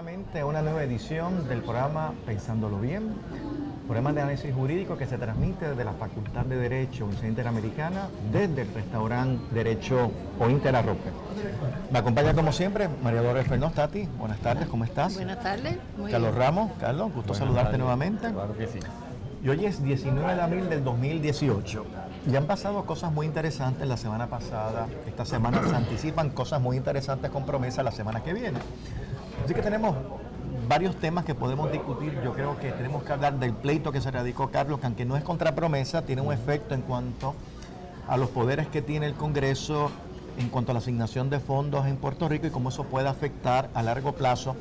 nuevamente a una nueva edición del programa Pensándolo Bien, programa de análisis jurídico que se transmite desde la Facultad de Derecho Universidad Interamericana, desde el restaurante Derecho o Interarrope. Me acompaña como siempre María Dolores Fernández. Tati, buenas tardes, ¿cómo estás? Buenas tardes. Muy Carlos bien. Ramos, Carlos, gusto saludarte nuevamente. Claro que sí. Y hoy es 19 de abril del 2018. Ya han pasado cosas muy interesantes la semana pasada. Esta semana se anticipan cosas muy interesantes con promesa la semana que viene. Así que tenemos varios temas que podemos discutir. Yo creo que tenemos que hablar del pleito que se radicó Carlos, que aunque no es contra promesa, tiene un efecto en cuanto a los poderes que tiene el Congreso en cuanto a la asignación de fondos en Puerto Rico y cómo eso puede afectar a largo plazo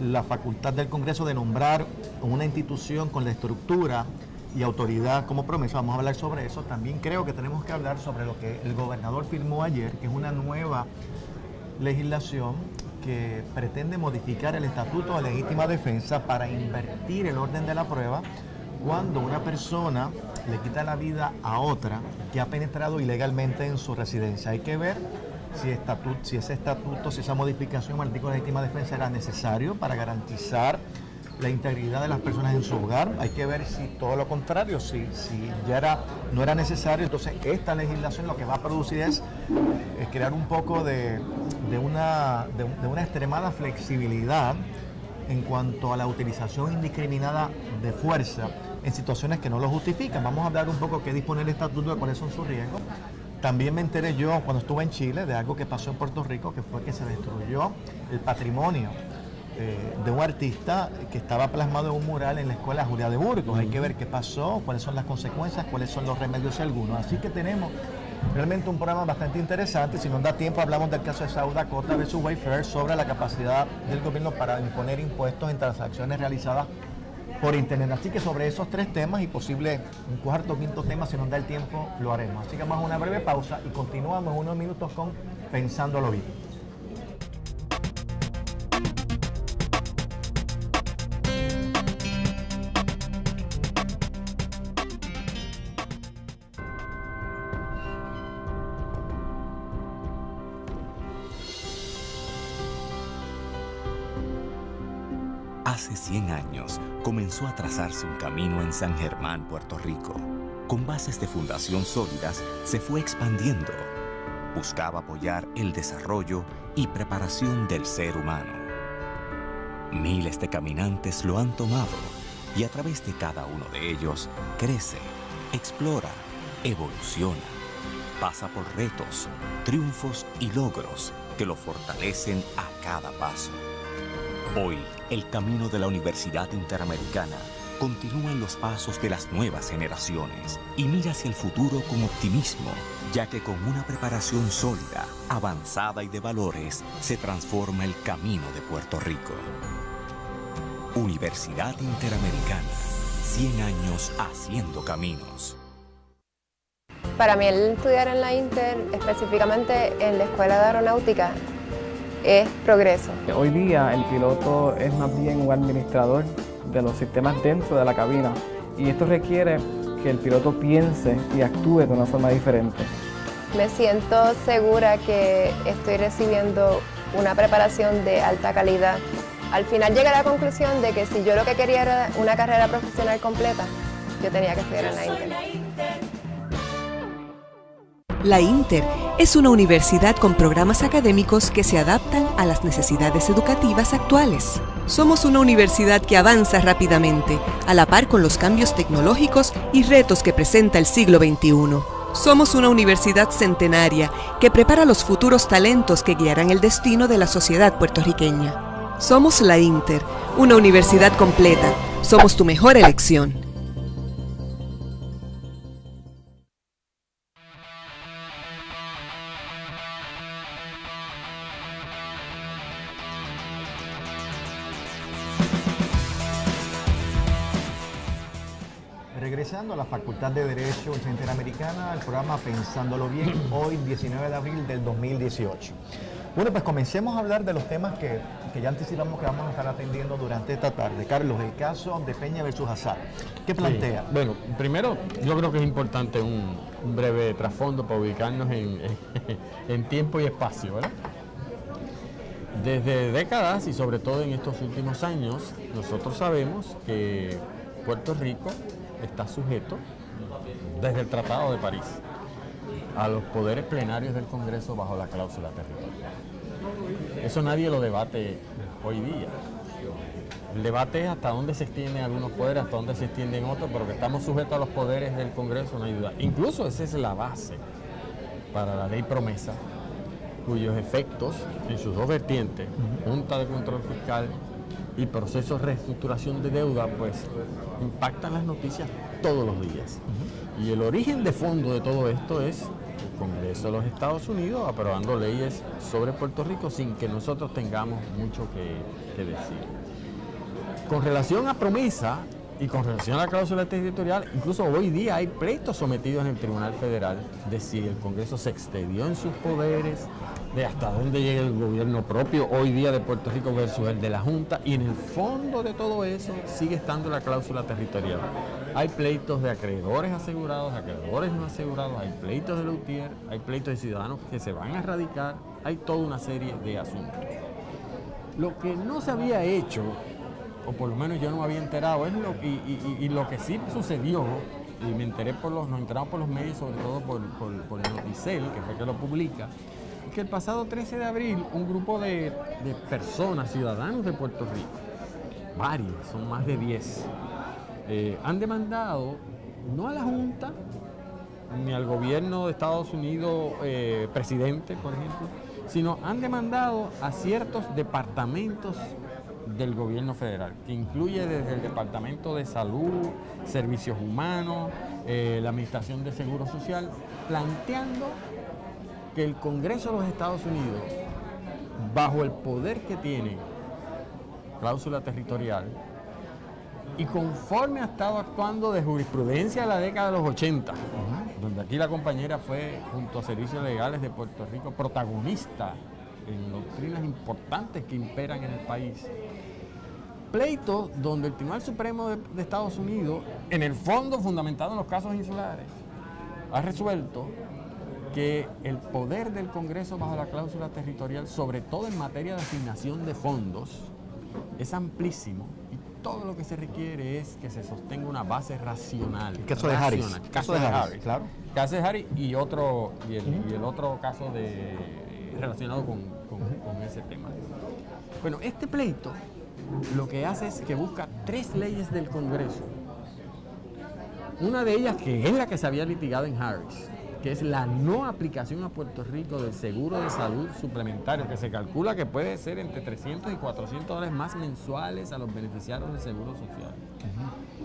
la facultad del Congreso de nombrar una institución con la estructura y autoridad como promesa. Vamos a hablar sobre eso. También creo que tenemos que hablar sobre lo que el gobernador firmó ayer, que es una nueva legislación que pretende modificar el Estatuto de Legítima Defensa para invertir el orden de la prueba cuando una persona le quita la vida a otra que ha penetrado ilegalmente en su residencia. Hay que ver si ese estatuto, si esa modificación al artículo de legítima defensa era necesario para garantizar la integridad de las personas en su hogar. Hay que ver si todo lo contrario, si ya no era necesario. Entonces esta legislación lo que va a producir es crear un poco de una extremada flexibilidad en cuanto a la utilización indiscriminada de fuerza en situaciones que no lo justifican. Vamos a hablar un poco qué dispone el estatuto, de cuáles son sus riesgos. También me enteré yo cuando estuve en Chile de algo que pasó en Puerto Rico, que fue que se destruyó el patrimonio de un artista que estaba plasmado en un mural en la escuela Julia de Burgos. Hay que ver qué pasó, cuáles son las consecuencias, cuáles son los remedios algunos. Así que tenemos realmente un programa bastante interesante. Si nos da tiempo, hablamos del caso de South Dakota versus Wayfair sobre la capacidad del gobierno para imponer impuestos en transacciones realizadas por Internet. Así que sobre esos tres temas y posible un cuarto o quinto tema, si nos da el tiempo, lo haremos. Así que vamos a una breve pausa y continuamos unos minutos con Pensándolo Bien. Hace 100 años comenzó a trazarse un camino en San Germán, Puerto Rico. Con bases de fundación sólidas, se fue expandiendo. Buscaba apoyar el desarrollo y preparación del ser humano. Miles de caminantes lo han tomado y a través de cada uno de ellos crece, explora, evoluciona. Pasa por retos, triunfos y logros que lo fortalecen a cada paso. Hoy, el camino de la Universidad Interamericana continúa en los pasos de las nuevas generaciones y mira hacia el futuro con optimismo, ya que con una preparación sólida, avanzada y de valores, se transforma el camino de Puerto Rico. Universidad Interamericana, 100 años haciendo caminos. Para mí el estudiar en la Inter, específicamente en la Escuela de Aeronáutica, es progreso. Hoy día el piloto es más bien un administrador de los sistemas dentro de la cabina y esto requiere que el piloto piense y actúe de una forma diferente. Me siento segura que estoy recibiendo una preparación de alta calidad. Al final llegué a la conclusión de que si yo lo que quería era una carrera profesional completa, yo tenía que estudiar en la Inter. La Inter es una universidad con programas académicos que se adaptan a las necesidades educativas actuales. Somos una universidad que avanza rápidamente, a la par con los cambios tecnológicos y retos que presenta el siglo XXI. Somos una universidad centenaria que prepara los futuros talentos que guiarán el destino de la sociedad puertorriqueña. Somos la Inter, una universidad completa. Somos tu mejor elección. Regresando a la Facultad de Derecho Universidad Interamericana, el programa Pensándolo Bien, hoy 19 de abril del 2018. Bueno, pues comencemos a hablar de los temas que ya anticipamos que vamos a estar atendiendo durante esta tarde. Carlos, el caso de Peña versus Azar, ¿qué plantea? Sí. Bueno, primero yo creo que es importante un breve trasfondo para ubicarnos en tiempo y espacio, ¿verdad? Desde décadas y sobre todo en estos últimos años, nosotros sabemos que Puerto Rico está sujeto, desde el Tratado de París, a los poderes plenarios del Congreso bajo la cláusula territorial. Eso nadie lo debate hoy día. El debate es hasta dónde se extienden algunos poderes, hasta dónde se extienden otros, pero que estamos sujetos a los poderes del Congreso no hay duda. Incluso esa es la base para la ley promesa, cuyos efectos en sus dos vertientes, Junta de Control Fiscal y procesos de reestructuración de deuda, pues impactan las noticias todos los días. Y el origen de fondo de todo esto es el Congreso de los Estados Unidos aprobando leyes sobre Puerto Rico sin que nosotros tengamos mucho que decir. Con relación a promesa y con relación a la cláusula territorial, incluso hoy día hay pleitos sometidos en el Tribunal Federal de si el Congreso se excedió en sus poderes, de hasta dónde llega el gobierno propio hoy día de Puerto Rico versus el de la Junta, y en el fondo de todo eso sigue estando la cláusula territorial. Hay pleitos de acreedores asegurados, acreedores no asegurados, hay pleitos de luthier, hay pleitos de ciudadanos que se van a radicar, hay toda una serie de asuntos. Lo que no se había hecho, o por lo menos yo no me había enterado, es lo que sí sucedió, y me enteré nos enteramos por los medios, sobre todo por Noticel, que fue que lo publica, que el pasado 13 de abril un grupo de personas, ciudadanos de Puerto Rico, varios, son más de 10, han demandado no a la Junta, ni al gobierno de Estados Unidos, presidente, por ejemplo, sino han demandado a ciertos departamentos del gobierno federal, que incluye desde el Departamento de Salud, Servicios Humanos, la Administración de Seguro Social, planteando que el Congreso de los Estados Unidos, bajo el poder que tiene, cláusula territorial, y conforme ha estado actuando de jurisprudencia de la década de los 80, donde aquí la compañera fue, junto a Servicios Legales de Puerto Rico, protagonista en doctrinas importantes que imperan en el país. Pleito donde el Tribunal Supremo de Estados Unidos, en el fondo fundamentado en los casos insulares, ha resuelto que el poder del Congreso bajo la cláusula territorial, sobre todo en materia de asignación de fondos, es amplísimo y todo lo que se requiere es que se sostenga una base racional. El caso de Harris. Caso de Harris, claro. Caso de Harris y el otro caso relacionado con ese tema. Bueno, este pleito lo que hace es que busca 3 leyes del Congreso. Una de ellas, que es la que se había litigado en Harris, que es la no aplicación a Puerto Rico del seguro de salud suplementario, que se calcula que puede ser entre $300 y $400 más mensuales a los beneficiarios del seguro social.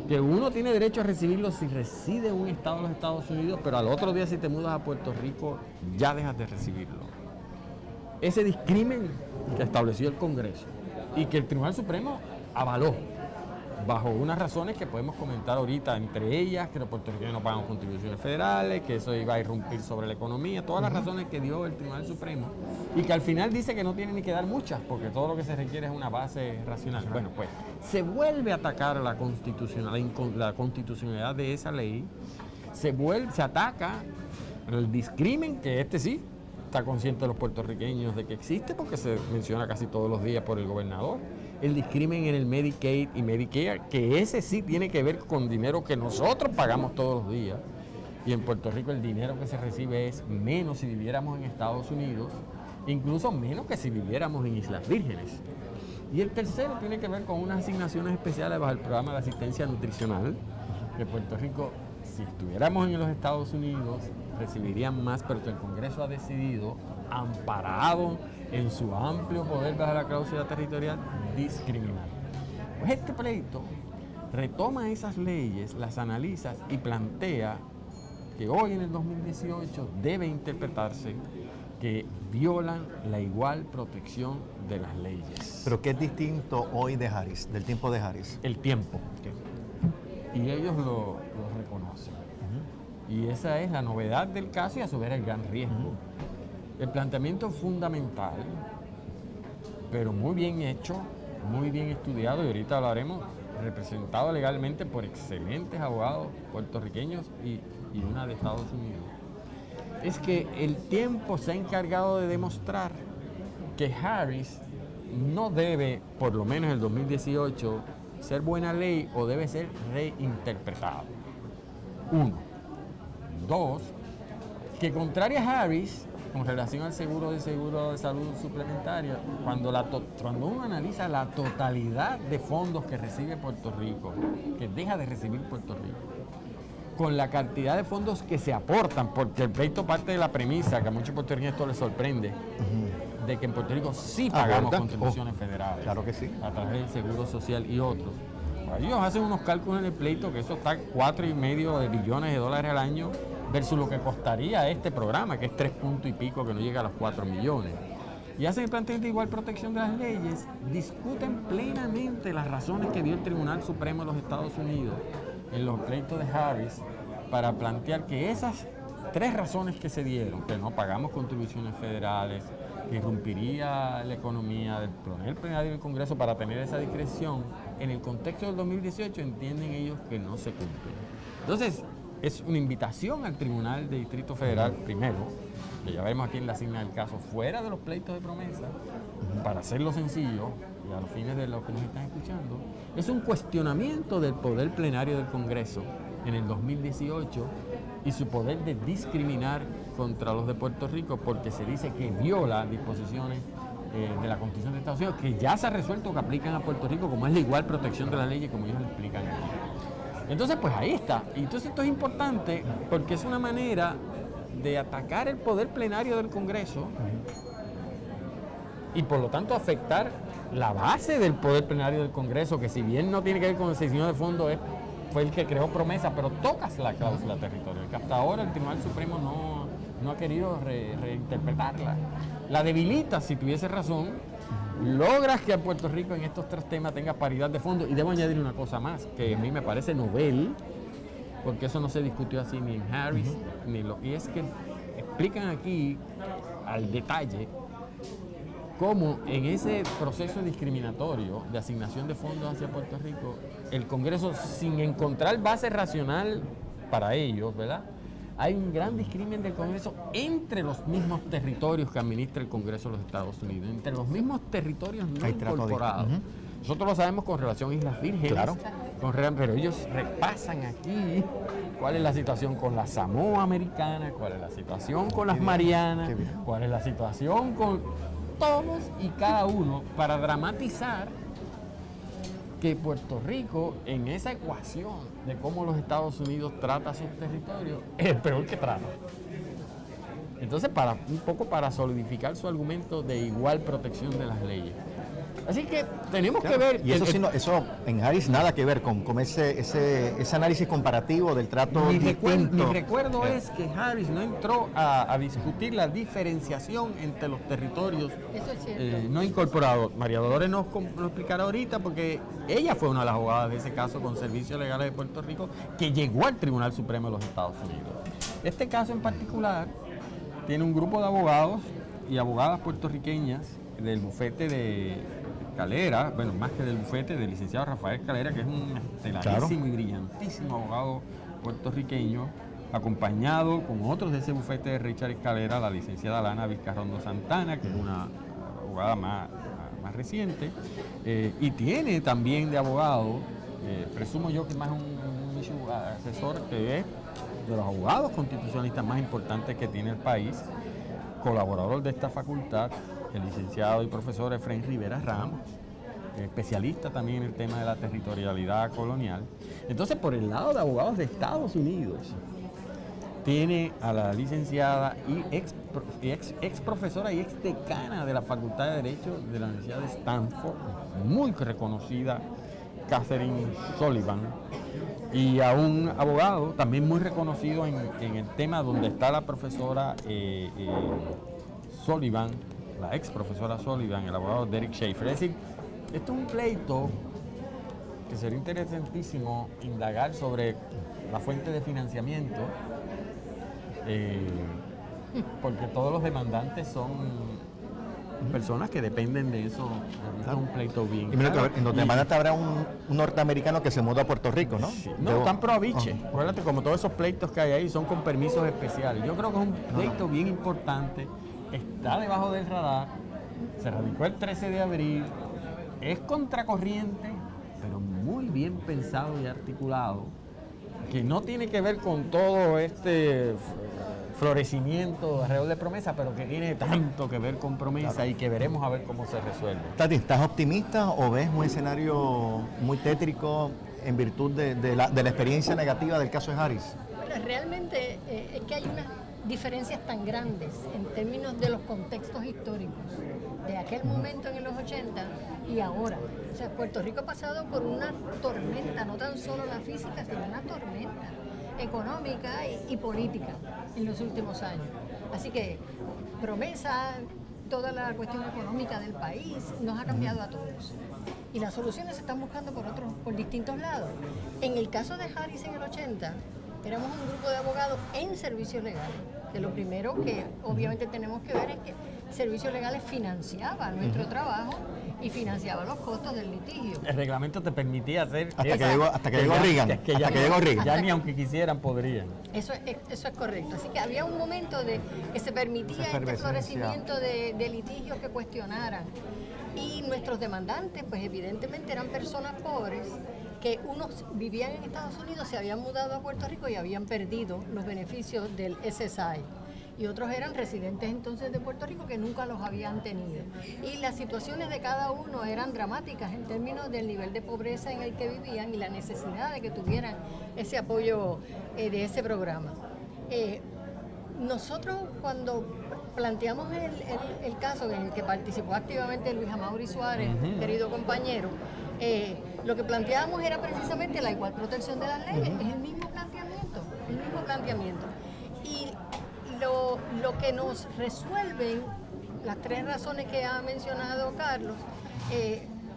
Que uno tiene derecho a recibirlo si reside en un estado de los Estados Unidos, pero al otro día si te mudas a Puerto Rico ya dejas de recibirlo. Ese discrimen que estableció el Congreso y que el Tribunal Supremo avaló bajo unas razones que podemos comentar ahorita, entre ellas que los puertorriqueños no pagan contribuciones federales, que eso iba a irrumpir sobre la economía, todas las razones que dio el Tribunal Supremo, y que al final dice que no tiene ni que dar muchas, porque todo lo que se requiere es una base racional. Bueno, pues se vuelve a atacar la constitucionalidad de esa ley, se ataca el discrimen, que sí está consciente de los puertorriqueños de que existe, porque se menciona casi todos los días por el gobernador. El discrimen en el Medicaid y Medicare, que ese sí tiene que ver con dinero que nosotros pagamos todos los días. Y en Puerto Rico el dinero que se recibe es menos si viviéramos en Estados Unidos, incluso menos que si viviéramos en Islas Vírgenes. Y el tercero tiene que ver con unas asignaciones especiales bajo el programa de asistencia nutricional, que Puerto Rico, si estuviéramos en los Estados Unidos, recibirían más, pero que el Congreso ha decidido, amparado en su amplio poder bajo la cláusula territorial, discriminar. Pues este pleito retoma esas leyes, las analiza y plantea que hoy en el 2018 debe interpretarse que violan la igual protección de las leyes. Pero ¿qué es distinto hoy de Harris, del tiempo de Harris? El tiempo. Y ellos lo reconocen. Y esa es la novedad del caso y a su vez el gran riesgo. El planteamiento fundamental, pero muy bien hecho, muy bien estudiado, y ahorita hablaremos, representado legalmente por excelentes abogados puertorriqueños y una de Estados Unidos, es que el tiempo se ha encargado de demostrar que Harris no debe, por lo menos en el 2018, ser buena ley o debe ser reinterpretado. 1. 2. Que contraria a Harris, con relación al seguro de salud suplementaria, cuando uno analiza la totalidad de fondos que recibe Puerto Rico, que deja de recibir Puerto Rico, con la cantidad de fondos que se aportan, porque el pleito parte de la premisa, que a muchos puertorriqueños esto les sorprende, de que en Puerto Rico sí pagamos contribuciones federales. Claro que sí. A través del Seguro Social y otros. Ellos hacen unos cálculos en el pleito que eso está $4.5 billones al año versus lo que costaría este programa, que es 3 puntos y pico, que no llega a los 4 millones. Y hacen el planteamiento de igual protección de las leyes, discuten plenamente las razones que dio el Tribunal Supremo de los Estados Unidos en los pleitos de Harris para plantear que esas 3 razones que se dieron, que no pagamos contribuciones federales, que irrumpiría la economía del plenario del Congreso para tener esa discreción, en el contexto del 2018 entienden ellos que no se cumple. Entonces, es una invitación al Tribunal de Distrito Federal, primero, que ya veremos a quién le asigna el caso, fuera de los pleitos de promesa, para hacerlo sencillo, y a los fines de lo que nos están escuchando, es un cuestionamiento del poder plenario del Congreso en el 2018 y su poder de discriminar contra los de Puerto Rico, porque se dice que viola disposiciones de la Constitución de Estados Unidos, que ya se ha resuelto que aplican a Puerto Rico, como es la igual protección de las leyes, como ellos lo explican aquí. Entonces, pues ahí está. Y entonces esto es importante porque es una manera de atacar el poder plenario del Congreso y por lo tanto afectar la base del poder plenario del Congreso, que si bien no tiene que ver con el asignación de fondos, fue el que creó promesa, pero tocas la cláusula territorial, que hasta ahora el Tribunal Supremo no ha querido reinterpretarla. La debilita, si tuviese razón, logras que a Puerto Rico en estos 3 temas tenga paridad de fondos. Y debo añadir una cosa más, que a mí me parece novel, porque eso no se discutió así ni en Harris, y es que explican aquí al detalle cómo en ese proceso discriminatorio de asignación de fondos hacia Puerto Rico, el Congreso, sin encontrar base racional para ellos, ¿verdad?, hay un gran discrimen del Congreso entre los mismos territorios que administra el Congreso de los Estados Unidos, entre los mismos territorios no incorporados. Nosotros lo sabemos con relación a Islas Vírgenes, claro, pero ellos repasan aquí cuál es la situación con la Samoa Americana, cuál es la situación con las Marianas, cuál es la situación con todos y cada uno, para dramatizar que Puerto Rico, en esa ecuación de cómo los Estados Unidos trata sus territorios, es el peor que trata. Entonces, un poco para solidificar su argumento de igual protección de las leyes. Así que tenemos que ver... Y eso en Harris nada que ver con ese análisis comparativo del trato distinto. Mi recuerdo es que Harris no entró a discutir la diferenciación entre los territorios no incorporados. María Dolores nos lo explicará ahorita, porque ella fue una de las abogadas de ese caso con Servicios Legales de Puerto Rico que llegó al Tribunal Supremo de los Estados Unidos. Este caso en particular tiene un grupo de abogados y abogadas puertorriqueñas del bufete de Calera, bueno, más que del bufete, del licenciado Rafael Calera, que es un estelarísimo y brillantísimo abogado puertorriqueño, acompañado con otros de ese bufete de Richard Escalera, la licenciada Lana Vizcarrondo Santana, que es una abogada más reciente, y tiene también de abogado, presumo yo que más un asesor, que es de los abogados constitucionalistas más importantes que tiene el país, colaborador de esta facultad, el licenciado y profesor Efraín Rivera Ramos, especialista también en el tema de la territorialidad colonial. Entonces, por el lado de abogados de Estados Unidos, tiene a la licenciada y ex profesora y ex decana de la Facultad de Derecho de la Universidad de Stanford, muy reconocida, Catherine Sullivan, y a un abogado también muy reconocido en el tema, donde está la profesora Sullivan, la ex profesora Sullivan, el abogado Derek Schaefer. Es decir, esto es un pleito que sería interesantísimo indagar sobre la fuente de financiamiento, porque todos los demandantes son personas que dependen de eso. Es un pleito bien. Y mira, en los demandantes habrá un norteamericano que se mudó a Puerto Rico, ¿no? Sí. No, están pro Aviche. Acuérdate, como todos esos pleitos que hay ahí son con permisos especiales. Yo creo que es un pleito bien importante, está debajo del radar, Se radicó el 13 de abril, es contracorriente, pero muy bien pensado y articulado, que no tiene que ver con todo este florecimiento alrededor de Promesa, pero que tiene tanto que ver con Promesa y que veremos a ver cómo se resuelve. Tati, ¿estás optimista o ves un escenario muy tétrico en virtud de la experiencia negativa del caso de Harris? Bueno, realmente es que hay unas diferencias tan grandes en términos de los contextos históricos de aquel momento en los 80 y ahora. O sea, Puerto Rico ha pasado por una tormenta, no tan solo la física, sino una tormenta económica y política en los últimos años. Así que Promesa, toda la cuestión económica del país nos ha cambiado a todos. Y las soluciones se están buscando por distintos lados. En el caso de Harris en el 80, éramos un grupo de abogados en servicios legales, que lo primero que obviamente tenemos que ver es que servicios legales financiaba nuestro trabajo y financiaba los costos del litigio. El reglamento te permitía hacer hasta que llegó Reagan. Ya ni aunque quisieran podrían. Eso es correcto. Así que había un momento de que se permitía este florecimiento de litigios que cuestionaran. Y nuestros demandantes, pues evidentemente eran personas pobres que unos vivían en Estados Unidos, se habían mudado a Puerto Rico y habían perdido los beneficios del SSI. Y otros eran residentes entonces de Puerto Rico que nunca los habían tenido. Y las situaciones de cada uno eran dramáticas en términos del nivel de pobreza en el que vivían y la necesidad de que tuvieran ese apoyo de ese programa. Nosotros cuando planteamos el caso en el que participó activamente Luis Amaury Suárez, querido compañero, lo que planteábamos era precisamente la igual protección de las leyes, es el mismo planteamiento. Y lo que nos resuelven, las tres razones que ha mencionado Carlos,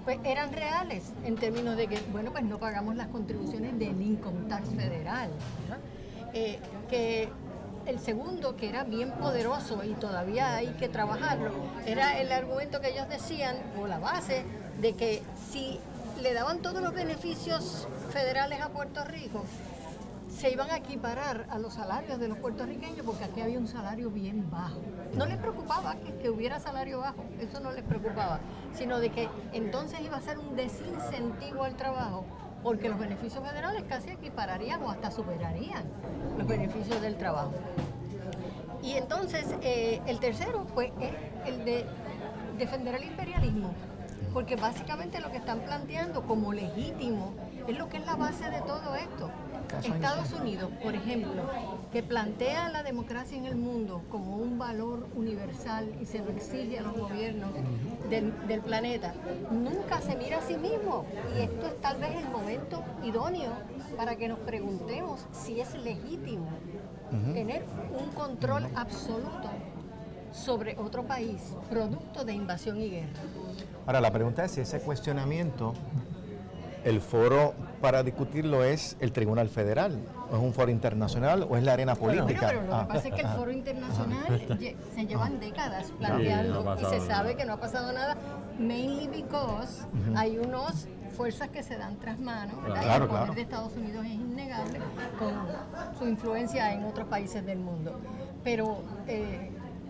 pues eran reales en términos de que, bueno, pues no pagamos las contribuciones del income tax federal, ¿verdad? Que el segundo, que era bien poderoso y todavía hay que trabajarlo, era el argumento que ellos decían, o la base, de que si le daban todos los beneficios federales a Puerto Rico, se iban a equiparar a los salarios de los puertorriqueños, porque aquí había un salario bien bajo. No les preocupaba que hubiera salario bajo, eso no les preocupaba, sino de que entonces iba a ser un desincentivo al trabajo, porque los beneficios federales casi equipararían o hasta superarían los beneficios del trabajo. Y entonces el tercero pues es el de defender el imperialismo, porque básicamente lo que están planteando como legítimo es lo que es la base de todo esto. Estados Unidos, por ejemplo, que plantea la democracia en el mundo como un valor universal y se lo exige a los gobiernos del planeta, nunca se mira a sí mismo. Y esto es tal vez el momento idóneo para que nos preguntemos si es legítimo tener un control absoluto sobre otro país, producto de invasión y guerra. Ahora, la pregunta es si ese cuestionamiento, el foro para discutirlo es el Tribunal Federal, o es un foro internacional, o es la arena política. Bueno, pero lo que pasa es que el foro internacional se llevan décadas planteando y se sabe que no ha pasado nada, mainly because hay unas fuerzas que se dan tras manos, ¿verdad? Claro, el poder de Estados Unidos es innegable con su influencia en otros países del mundo. Pero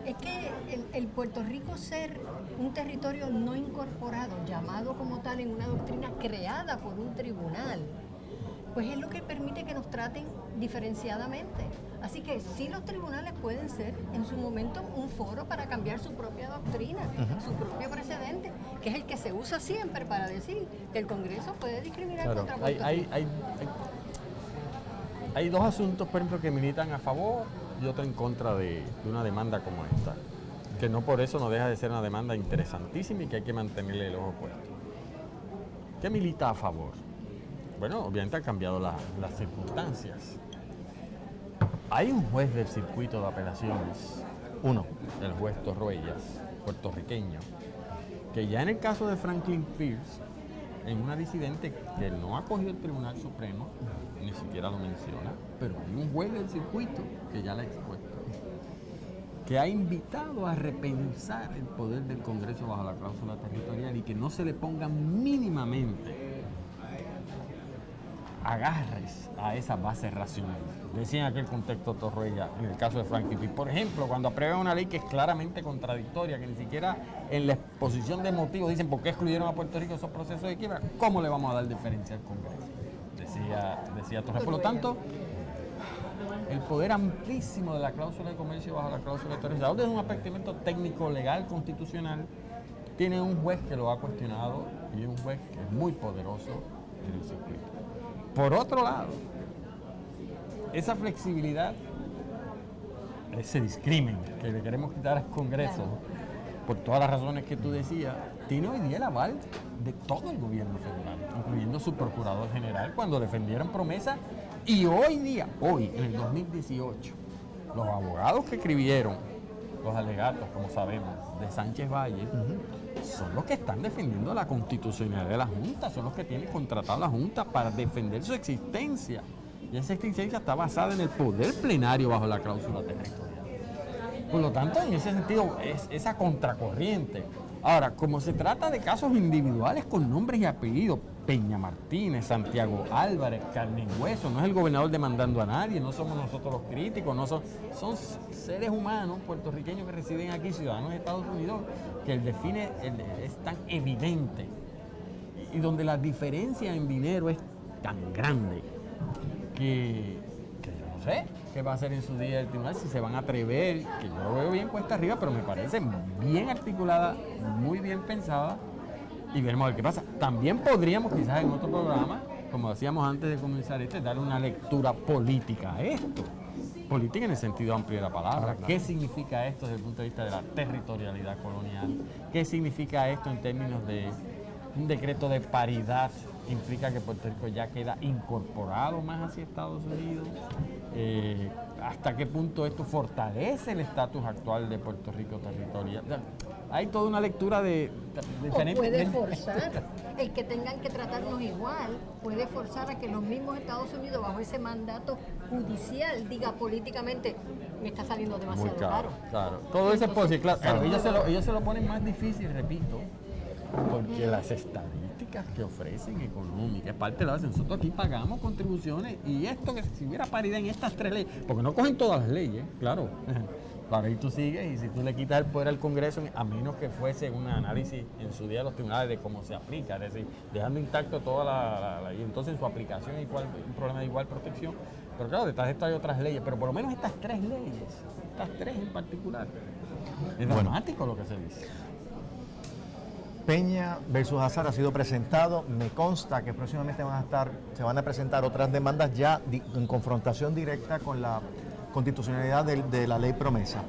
es que el Puerto Rico ser un territorio no incorporado, llamado como tal en una doctrina creada por un tribunal, pues es lo que permite que nos traten diferenciadamente. Así que sí, los tribunales pueden ser en su momento un foro para cambiar su propia doctrina, su propio precedente, que es el que se usa siempre para decir que el Congreso puede discriminar contra Puerto Rico. Hay dos asuntos, por ejemplo, que militan a favor y otro en contra de una demanda como esta, que no por eso no deja de ser una demanda interesantísima y que hay que mantenerle el ojo puesto. ¿Qué milita a favor? Bueno, obviamente han cambiado las circunstancias. Hay un juez del circuito de apelaciones, el juez Torruellas, puertorriqueño, que ya en el caso de Franklin Pierce, en una disidente que no ha cogido el Tribunal Supremo, ni siquiera lo menciona, pero hay un juez del circuito que ya la ha expuesto, que ha invitado a repensar el poder del Congreso bajo la cláusula territorial y que no se le ponga mínimamente agarres a esas bases racionales. Decía en aquel contexto Torruella, en el caso de Frankie P. Por ejemplo, cuando aprueban una ley que es claramente contradictoria, que ni siquiera en la exposición de motivos dicen por qué excluyeron a Puerto Rico esos procesos de quiebra, ¿cómo le vamos a dar diferencia al Congreso? Decía Torruella. Por lo tanto, el poder amplísimo de la cláusula de comercio bajo la cláusula de territorialidad, desde un aspecto técnico, legal, constitucional, tiene un juez que lo ha cuestionado y un juez que es muy poderoso en el circuito. Por otro lado, esa flexibilidad, ese discrimen que le queremos quitar al Congreso, por todas las razones que tú decías, tiene hoy día el aval de todo el gobierno federal, incluyendo su procurador general, cuando defendieron promesas. Y hoy día, en el 2018, los abogados que escribieron los alegatos, como sabemos, de Sánchez Valle, son los que están defendiendo la constitucionalidad de la Junta, son los que tienen contratado a la Junta para defender su existencia. Y esa existencia está basada en el poder plenario bajo la cláusula territorial. Por lo tanto, en ese sentido, es esa contracorriente. Ahora, como se trata de casos individuales con nombres y apellidos, Peña Martínez, Santiago Álvarez, carne y hueso, no es el gobernador demandando a nadie, no somos nosotros los críticos, son seres humanos puertorriqueños que residen aquí, ciudadanos de Estados Unidos, que el define es tan evidente y donde la diferencia en dinero es tan grande que yo no sé qué va a hacer en su día el tribunal, si se van a atrever, que yo lo veo bien cuesta arriba, pero me parece bien articulada, muy bien pensada, y veremos a ver qué pasa. También podríamos quizás en otro programa, como decíamos antes de comenzar darle una lectura política a esto. Política en el sentido amplio de la palabra. ¿Qué significa esto desde el punto de vista de la territorialidad colonial? ¿Qué significa esto en términos de un decreto de paridad? Implica que Puerto Rico ya queda incorporado más hacia Estados Unidos. ¿Hasta qué punto esto fortalece el estatus actual de Puerto Rico territorial? Hay toda una lectura de diferentes... O puede forzar, el que tengan que tratarnos igual, puede forzar a que los mismos Estados Unidos, bajo ese mandato judicial, diga políticamente, me está saliendo demasiado caro. Claro, todo eso es posible, claro. Ellos se lo ponen más difícil, repito, porque las estadísticas que ofrecen económicas, parte de la base, nosotros aquí pagamos contribuciones y esto que si hubiera paridad en estas 3 leyes, porque no cogen todas las leyes, claro. Claro, ahí tú sigues y si tú le quitas el poder al Congreso, a menos que fuese un análisis en su día de los tribunales de cómo se aplica, es decir, dejando intacto toda la y entonces en su aplicación hay un problema de igual protección. Pero claro, detrás de esto hay otras leyes, pero por lo menos estas 3 leyes, estas 3 en particular, es dramático lo que se dice. Peña versus Azar ha sido presentado. Me consta que próximamente se van a presentar otras demandas ya en confrontación directa con la constitucionalidad de la ley promesa.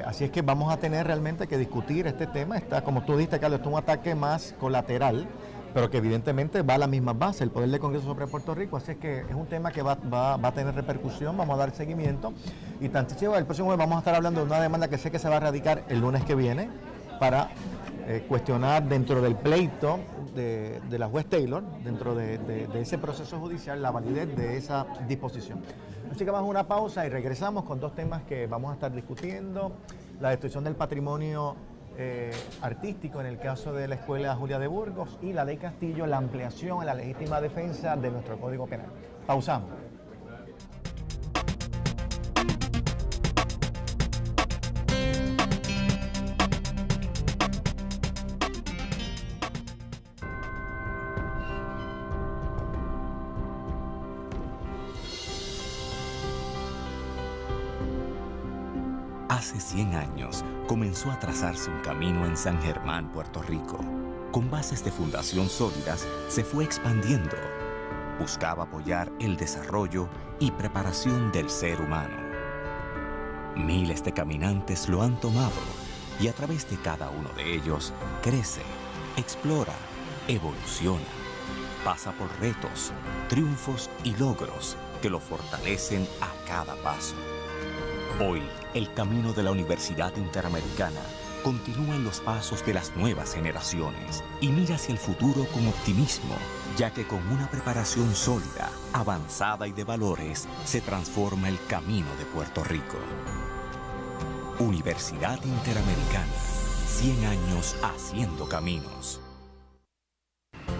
Así es que vamos a tener realmente que discutir este tema. Está, como tú dijiste, Carlos, es un ataque más colateral, pero que evidentemente va a la misma base, el poder del Congreso sobre Puerto Rico. Así es que es un tema que va a tener repercusión, vamos a dar seguimiento. Y tantísimo, el próximo mes vamos a estar hablando de una demanda que sé que se va a radicar el lunes que viene para cuestionar dentro del pleito de la juez Taylor, dentro de ese proceso judicial, la validez de esa disposición. Así que vamos a una pausa y regresamos con 2 temas que vamos a estar discutiendo: la destrucción del patrimonio artístico en el caso de la Escuela Julia de Burgos y la ley Castillo, la ampliación a la legítima defensa de nuestro Código Penal. Pausamos. Hace 100 años comenzó a trazarse un camino en San Germán, Puerto Rico. Con bases de fundación sólidas, se fue expandiendo. Buscaba apoyar el desarrollo y preparación del ser humano. Miles de caminantes lo han tomado y a través de cada uno de ellos crece, explora, evoluciona. Pasa por retos, triunfos y logros que lo fortalecen a cada paso. Hoy, el camino de la Universidad Interamericana continúa en los pasos de las nuevas generaciones y mira hacia el futuro con optimismo, ya que con una preparación sólida, avanzada y de valores, se transforma el camino de Puerto Rico. Universidad Interamericana, 100 años haciendo caminos.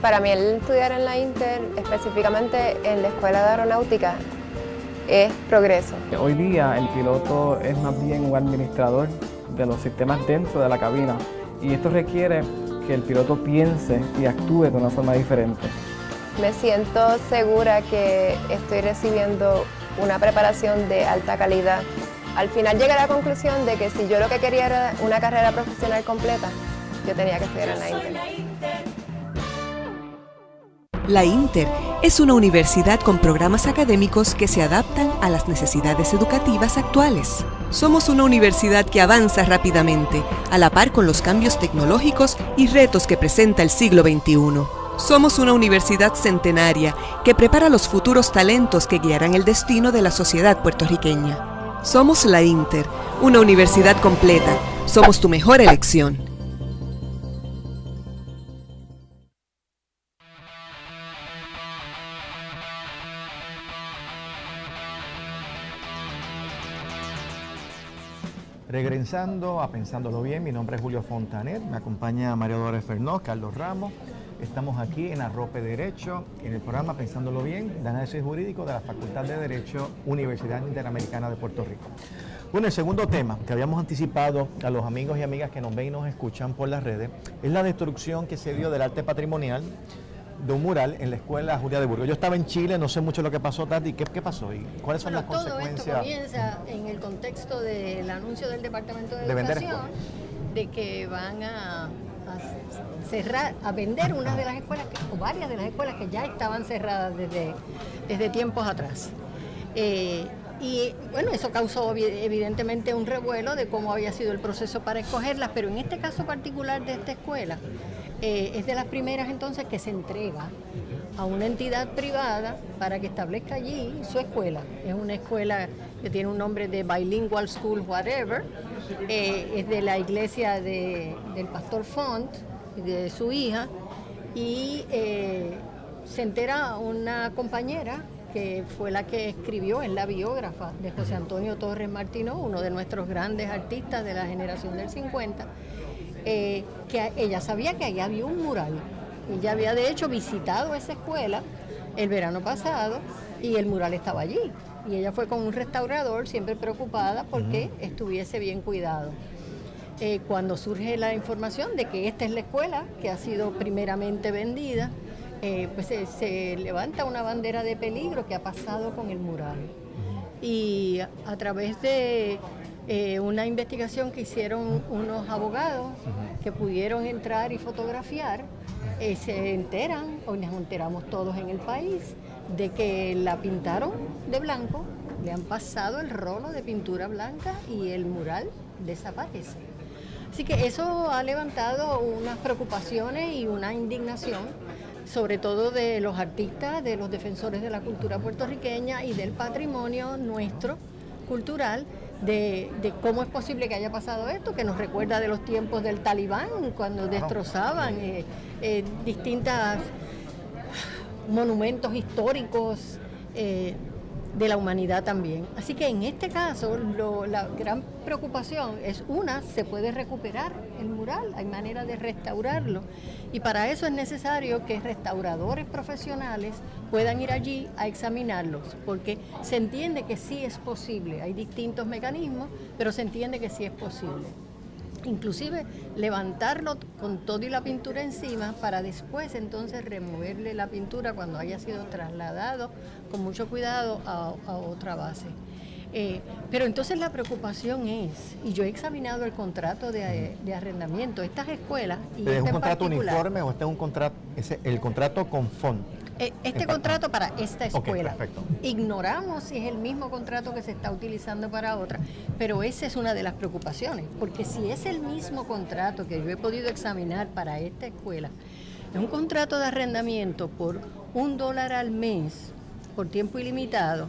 Para mí el estudiar en la Inter, específicamente en la Escuela de Aeronáutica, es progreso. Hoy día el piloto es más bien un administrador de los sistemas dentro de la cabina y esto requiere que el piloto piense y actúe de una forma diferente. Me siento segura que estoy recibiendo una preparación de alta calidad. Al final llegué a la conclusión de que si yo lo que quería era una carrera profesional completa, yo tenía que estudiar en la Inter. La Inter es una universidad con programas académicos que se adaptan a las necesidades educativas actuales. Somos una universidad que avanza rápidamente, a la par con los cambios tecnológicos y retos que presenta el siglo XXI. Somos una universidad centenaria que prepara los futuros talentos que guiarán el destino de la sociedad puertorriqueña. Somos la Inter, una universidad completa. Somos tu mejor elección. Regresando a Pensándolo Bien, mi nombre es Julio Fontanet, me acompaña María Dolores Fernó, Carlos Ramos. Estamos aquí en Arrope Derecho, en el programa Pensándolo Bien, de análisis jurídico de la Facultad de Derecho, Universidad Interamericana de Puerto Rico. Bueno, el segundo tema que habíamos anticipado a los amigos y amigas que nos ven y nos escuchan por las redes es la destrucción que se dio del arte patrimonial de un mural en la Escuela Julia de Burgos. Yo estaba en Chile, no sé mucho lo que pasó, Tati. ¿Qué pasó? ¿Y cuáles son las consecuencias? Todo esto comienza en el contexto del anuncio del Departamento de Educación de que van a cerrar, a vender unas de las escuelas, o varias de las escuelas que ya estaban cerradas desde tiempos atrás. Y bueno, eso causó evidentemente un revuelo de cómo había sido el proceso para escogerlas, pero en este caso particular de esta escuela, es de las primeras entonces que se entrega a una entidad privada para que establezca allí su escuela. Es una escuela que tiene un nombre de Bilingual School Whatever, es de la iglesia del pastor Font, de su hija, y se entera una compañera que fue la que escribió, es la biógrafa de José Antonio Torres Martino, uno de nuestros grandes artistas de la generación del 50, que ella sabía que allá había un mural. Ella había de hecho visitado esa escuela el verano pasado y el mural estaba allí. Y ella fue con un restaurador, siempre preocupada porque estuviese bien cuidado. Cuando surge la información de que esta es la escuela que ha sido primeramente vendida, pues se levanta una bandera de peligro que ha pasado con el mural. Y a través de una investigación que hicieron unos abogados que pudieron entrar y fotografiar, se enteran, o nos enteramos todos en el país, de que la pintaron de blanco, le han pasado el rolo de pintura blanca y el mural desaparece. Así que eso ha levantado unas preocupaciones y una indignación, sobre todo de los artistas, de los defensores de la cultura puertorriqueña y del patrimonio nuestro cultural, de cómo es posible que haya pasado esto, que nos recuerda de los tiempos del Talibán, cuando destrozaban distintos monumentos históricos de la humanidad también. Así que en este caso la gran preocupación es se puede recuperar el mural, hay manera de restaurarlo y para eso es necesario que restauradores profesionales puedan ir allí a examinarlos, porque se entiende que sí es posible, hay distintos mecanismos, pero se entiende que sí es posible. Inclusive levantarlo con todo y la pintura encima para después entonces removerle la pintura cuando haya sido trasladado con mucho cuidado a otra base. Pero entonces la preocupación es, y yo he examinado el contrato de arrendamiento, estas escuelas... Y ¿Es un contrato uniforme o este es un contrato, el contrato con FON? Este contrato para esta escuela. Okay, perfecto. Ignoramos si es el mismo contrato que se está utilizando para otra, pero esa es una de las preocupaciones, porque si es el mismo contrato que yo he podido examinar para esta escuela, es un contrato de arrendamiento por $1 al mes, por tiempo ilimitado,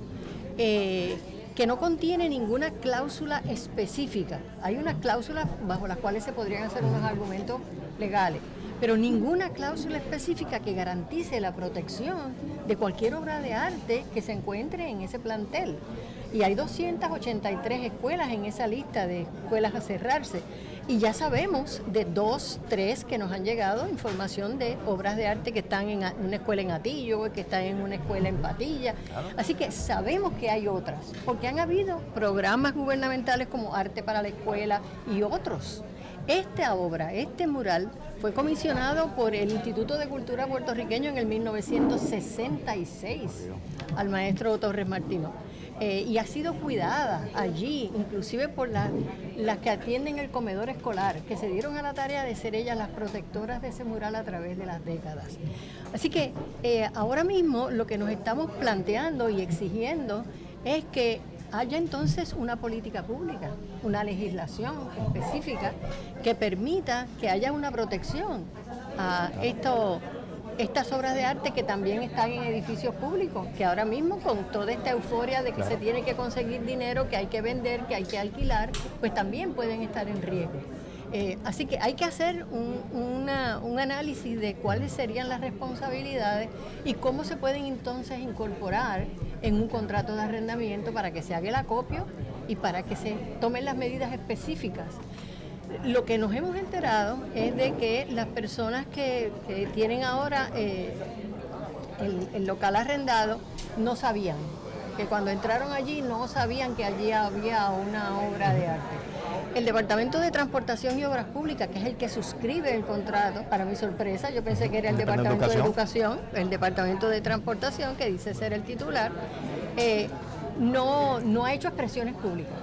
que no contiene ninguna cláusula específica. Hay unas cláusulas bajo las cuales se podrían hacer unos argumentos legales, pero ninguna cláusula específica que garantice la protección de cualquier obra de arte que se encuentre en ese plantel. Y hay 283 escuelas en esa lista de escuelas a cerrarse. Y ya sabemos de 2, 3 que nos han llegado información de obras de arte que están en una escuela en Atillo, que están en una escuela en Patilla. Claro. Así que sabemos que hay otras, porque han habido programas gubernamentales como Arte para la Escuela y otros. Esta obra, este mural, fue comisionado por el Instituto de Cultura puertorriqueño en el 1966 al maestro Torres Martino. Y ha sido cuidada allí, inclusive por las que atienden el comedor escolar, que se dieron a la tarea de ser ellas las protectoras de ese mural a través de las décadas. Así que ahora mismo lo que nos estamos planteando y exigiendo es que haya entonces una política pública, una legislación específica que permita que haya una protección a estas obras de arte que también están en edificios públicos, que ahora mismo con toda esta euforia de que se tiene que conseguir dinero, que hay que vender, que hay que alquilar, pues también pueden estar en riesgo. Así que hay que hacer un análisis de cuáles serían las responsabilidades y cómo se pueden entonces incorporar en un contrato de arrendamiento para que se haga el acopio y para que se tomen las medidas específicas. Lo que nos hemos enterado es de que las personas que tienen ahora el local arrendado no sabían, que cuando entraron allí no sabían que allí había una obra de arte. El Departamento de Transportación y Obras Públicas, que es el que suscribe el contrato, para mi sorpresa, yo pensé que era el Departamento de Educación, el Departamento de Transportación, que dice ser el titular, no ha hecho expresiones públicas.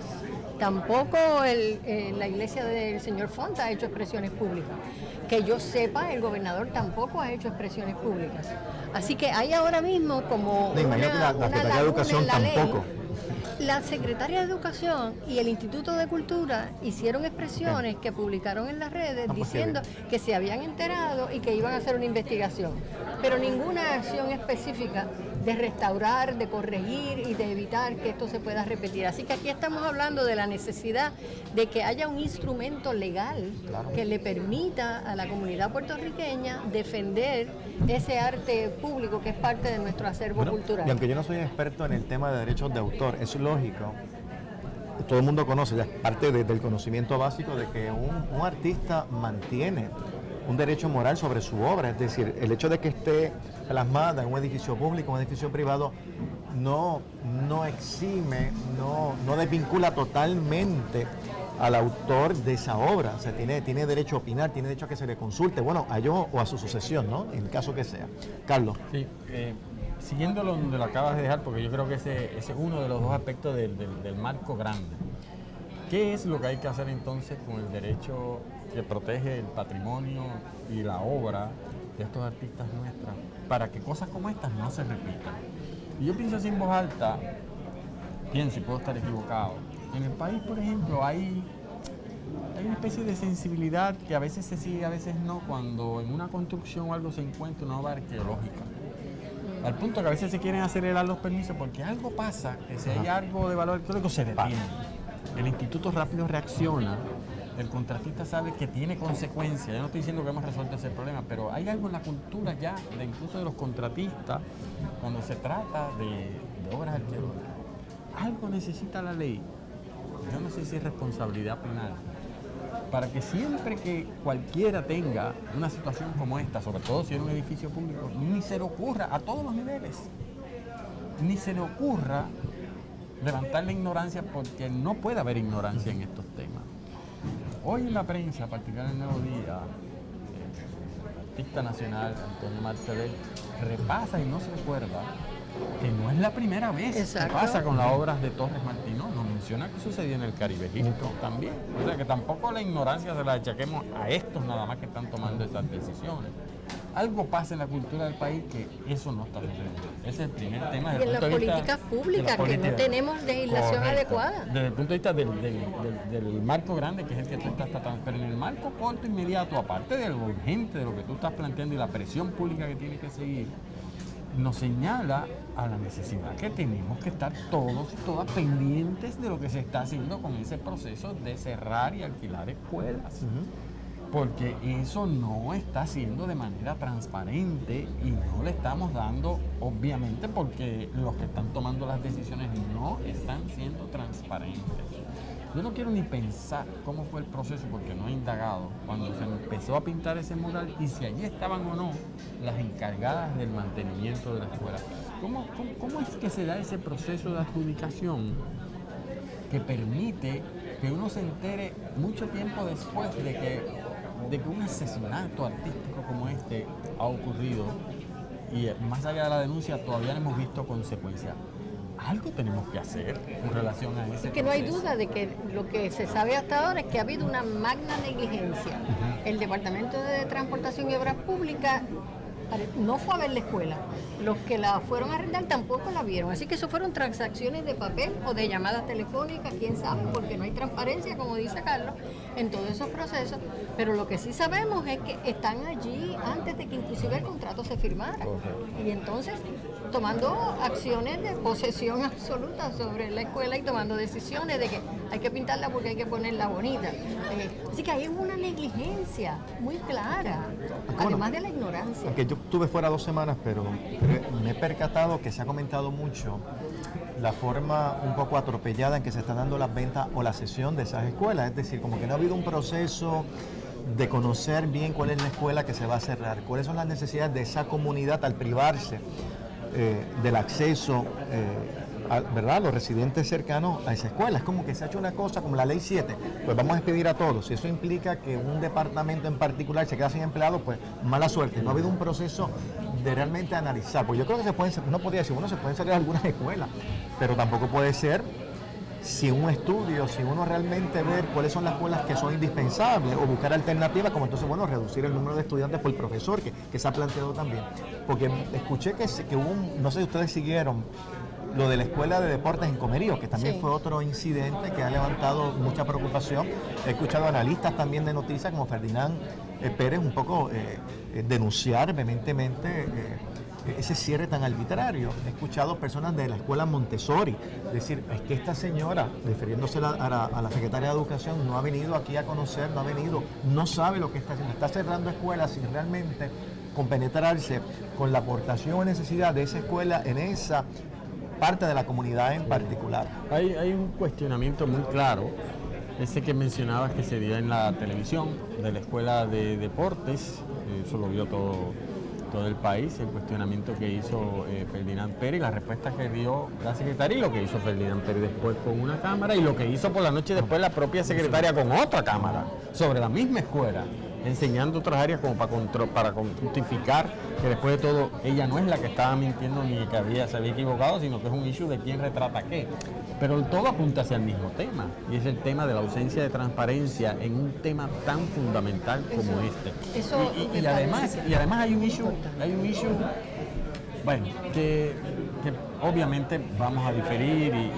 Tampoco la iglesia del señor Font ha hecho expresiones públicas. Que yo sepa, el gobernador tampoco ha hecho expresiones públicas. Así que hay ahora mismo como una laguna en la ley. La Secretaría de Educación y el Instituto de Cultura hicieron expresiones que publicaron en las redes diciendo que se habían enterado y que iban a hacer una investigación, pero ninguna acción específica de restaurar, de corregir y de evitar que esto se pueda repetir. Así que aquí estamos hablando de la necesidad de que haya un instrumento legal que le permita a la comunidad puertorriqueña defender ese arte público que es parte de nuestro acervo cultural. Y aunque yo no soy experto en el tema de derechos de autor, es lógico, todo el mundo conoce, ya es parte del conocimiento básico de que un artista mantiene un derecho moral sobre su obra, es decir, el hecho de que esté plasmada en un edificio público, un edificio privado, no exime, no desvincula totalmente al autor de esa obra. O sea, tiene derecho a opinar, tiene derecho a que se le consulte, bueno, a ellos o a su sucesión, ¿no? En el caso que sea. Carlos. Sí, siguiendo donde lo acabas de dejar, porque yo creo que ese es uno de los dos aspectos del marco grande. ¿Qué es lo que hay que hacer entonces con el derecho que protege el patrimonio y la obra de estos artistas nuestras para que cosas como estas no se repitan? Y yo pienso así en voz alta, pienso y puedo estar equivocado. En el país, por ejemplo, hay una especie de sensibilidad que a veces se sigue, a veces no, cuando en una construcción o algo se encuentra una obra arqueológica. Al punto que a veces se quieren acelerar los permisos porque algo pasa, que si hay algo de valor arqueológico se detiene. El instituto rápido reacciona, el contratista sabe que tiene consecuencias. Yo no estoy diciendo que hemos resuelto ese problema, pero hay algo en la cultura ya, incluso de los contratistas, cuando se trata de obras arqueológicas. Algo necesita la ley. Yo no sé si es responsabilidad penal, para que siempre que cualquiera tenga una situación como esta, sobre todo si es un edificio público, ni se le ocurra, a todos los niveles, ni se le ocurra levantar la ignorancia, porque no puede haber ignorancia en estos temas. Hoy en la prensa, particularmente en el Nuevo Día, el artista nacional Antonio Martorell repasa y no se recuerda que no es la primera vez que pasa con las obras de Torres Martino. Nos menciona que sucedió en el Caribe Egipto también. O sea que tampoco la ignorancia se la achaquemos a estos nada más que están tomando esas decisiones. Algo pasa en la cultura del país que eso no está sucediendo. Ese es el primer tema. Y en las políticas públicas, que no tenemos legislación adecuada. Desde el punto de vista del marco grande, que es el que tú estás tratando, pero en el marco corto, inmediato, aparte de lo urgente, de lo que tú estás planteando y la presión pública que tiene que seguir, nos señala a la necesidad que tenemos que estar todos y todas pendientes de lo que se está haciendo con ese proceso de cerrar y alquilar escuelas. porque eso no está haciendo de manera transparente y no le estamos dando, obviamente, porque los que están tomando las decisiones no están siendo transparentes. Yo no quiero ni pensar cómo fue el proceso porque no he indagado cuando se empezó a pintar ese mural y si allí estaban o no las encargadas del mantenimiento de la escuela. ¿Cómo es que se da ese proceso de adjudicación que permite que uno se entere mucho tiempo después de que un asesinato artístico como este ha ocurrido y más allá de la denuncia todavía no hemos visto consecuencias? Algo tenemos que hacer en relación a ese que no hay proceso. duda de que lo que se sabe hasta ahora es que ha habido una magna negligencia. El Departamento de Transportación y Obras Públicas no fue a ver la escuela. Los que la fueron a arrendar tampoco la vieron. Así que eso fueron transacciones de papel o de llamadas telefónicas, quién sabe, porque no hay transparencia, como dice Carlos, en todos esos procesos. Pero lo que sí sabemos es que están allí antes de que inclusive el contrato se firmara. Y entonces tomando acciones de posesión absoluta sobre la escuela y tomando decisiones de que hay que pintarla porque hay que ponerla bonita. Así que hay una negligencia muy clara, además de la ignorancia. Aunque yo estuve fuera 2 semanas, pero me he percatado que se ha comentado mucho la forma un poco atropellada en que se están dando las ventas o la cesión de esas escuelas. Es decir, como que no ha habido un proceso de conocer bien cuál es la escuela que se va a cerrar, cuáles son las necesidades de esa comunidad al privarse del acceso ¿verdad? Los residentes cercanos a esa escuela. Es como que se ha hecho una cosa como la ley 7, pues vamos a despedir a todos. Si eso implica que un departamento en particular se queda sin empleados, pues mala suerte. No ha habido un proceso de realmente analizar. Pues yo creo que se pueden, no podría decir, bueno, se pueden cerrar algunas escuelas, pero tampoco puede ser si un estudio, si uno realmente ver cuáles son las escuelas que son indispensables o buscar alternativas, como entonces, bueno, reducir el número de estudiantes por profesor, que se ha planteado también. Porque escuché que hubo no sé si ustedes siguieron, lo de la escuela de deportes en Comerío, que también fue otro incidente que ha levantado mucha preocupación. He escuchado analistas también de noticias como Ferdinand Pérez un poco denunciar vehementemente ese cierre tan arbitrario. He escuchado personas de la escuela Montessori decir, es que esta señora, refiriéndose a la secretaria de Educación, no ha venido aquí a conocer, no sabe lo que está haciendo, está cerrando escuelas sin realmente compenetrarse con la aportación o necesidad de esa escuela en esa parte de la comunidad en particular. Hay un cuestionamiento muy claro, ese que mencionabas que se dio en la televisión, de la escuela de deportes, eso lo vio todo el país, el cuestionamiento que hizo Ferdinand Pérez, la respuesta que dio la secretaria y lo que hizo Ferdinand Pérez después con una cámara y lo que hizo por la noche después la propia secretaria con otra cámara sobre la misma escuela, enseñando otras áreas como para justificar que después de todo ella no es la que estaba mintiendo ni que se había equivocado, sino que es un issue de quién retrata qué. Pero todo apunta hacia el mismo tema, y es el tema de la ausencia de transparencia en un tema tan fundamental como este. Y además hay un issue, bueno, que obviamente vamos a diferir y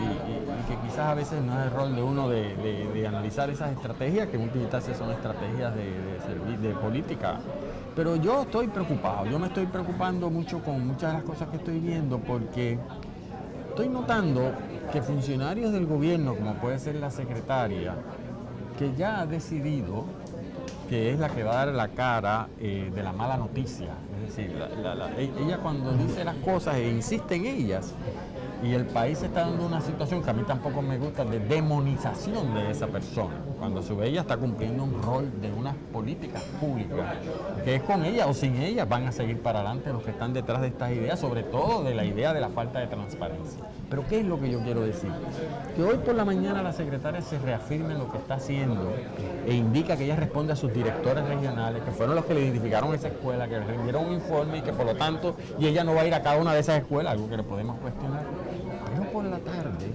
que quizás a veces no es el rol de uno de analizar esas estrategias, que muchas veces son estrategias de política. Pero yo estoy preocupado, yo me estoy preocupando mucho con muchas de las cosas que estoy viendo, porque estoy notando que funcionarios del gobierno, como puede ser la secretaria, que ya ha decidido que es la que va a dar la cara de la mala noticia. Es decir, ella cuando dice las cosas e insiste en ellas, y el país está dando una situación que a mí tampoco me gusta, de demonización de esa persona, cuando a su vez ella está cumpliendo un rol de unas políticas públicas, que es con ella o sin ella van a seguir para adelante los que están detrás de estas ideas, sobre todo de la idea de la falta de transparencia. Pero ¿qué es lo que yo quiero decir? Que hoy por la mañana la secretaria se reafirma en lo que está haciendo e indica que ella responde a sus directores regionales, que fueron los que le identificaron esa escuela, que le rindieron un informe y que por lo tanto, y ella no va a ir a cada una de esas escuelas, algo que le podemos cuestionar. Pero por la tarde,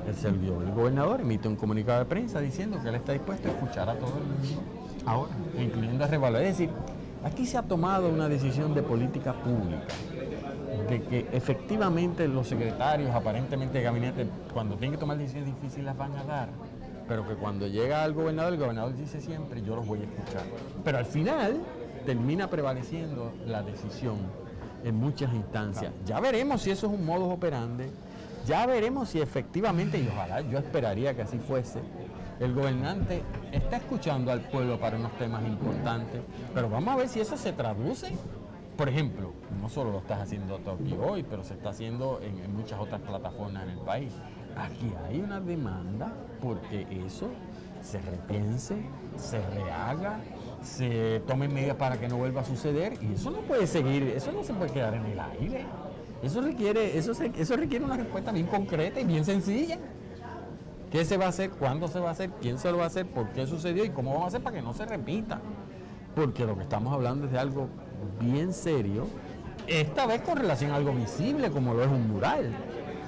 el gobernador emite un comunicado de prensa diciendo que él está dispuesto a escuchar a todo el mundo, ahora, incluyendo a Revalor. Es decir, aquí se ha tomado una decisión de política pública, de que efectivamente los secretarios, aparentemente de gabinete, cuando tienen que tomar decisiones difíciles las van a dar, pero que cuando llega el gobernador dice siempre, yo los voy a escuchar. Pero al final termina prevaleciendo la decisión en muchas instancias. Ya veremos si eso es un modus operandi, ya veremos si efectivamente, y ojalá yo esperaría que así fuese, el gobernante está escuchando al pueblo para unos temas importantes, pero vamos a ver si eso se traduce. Por ejemplo, no solo lo estás haciendo tú aquí hoy, pero se está haciendo en muchas otras plataformas en el país. Aquí hay una demanda porque eso se repiense, se rehaga, se tomen medidas para que no vuelva a suceder, y eso no puede seguir, eso no se puede quedar en el aire. Eso requiere una respuesta bien concreta y bien sencilla. ¿Qué se va a hacer? ¿Cuándo se va a hacer? ¿Quién se lo va a hacer? ¿Por qué sucedió? ¿Y cómo vamos a hacer para que no se repita? Porque lo que estamos hablando es de algo bien serio, esta vez con relación a algo visible como lo es un mural.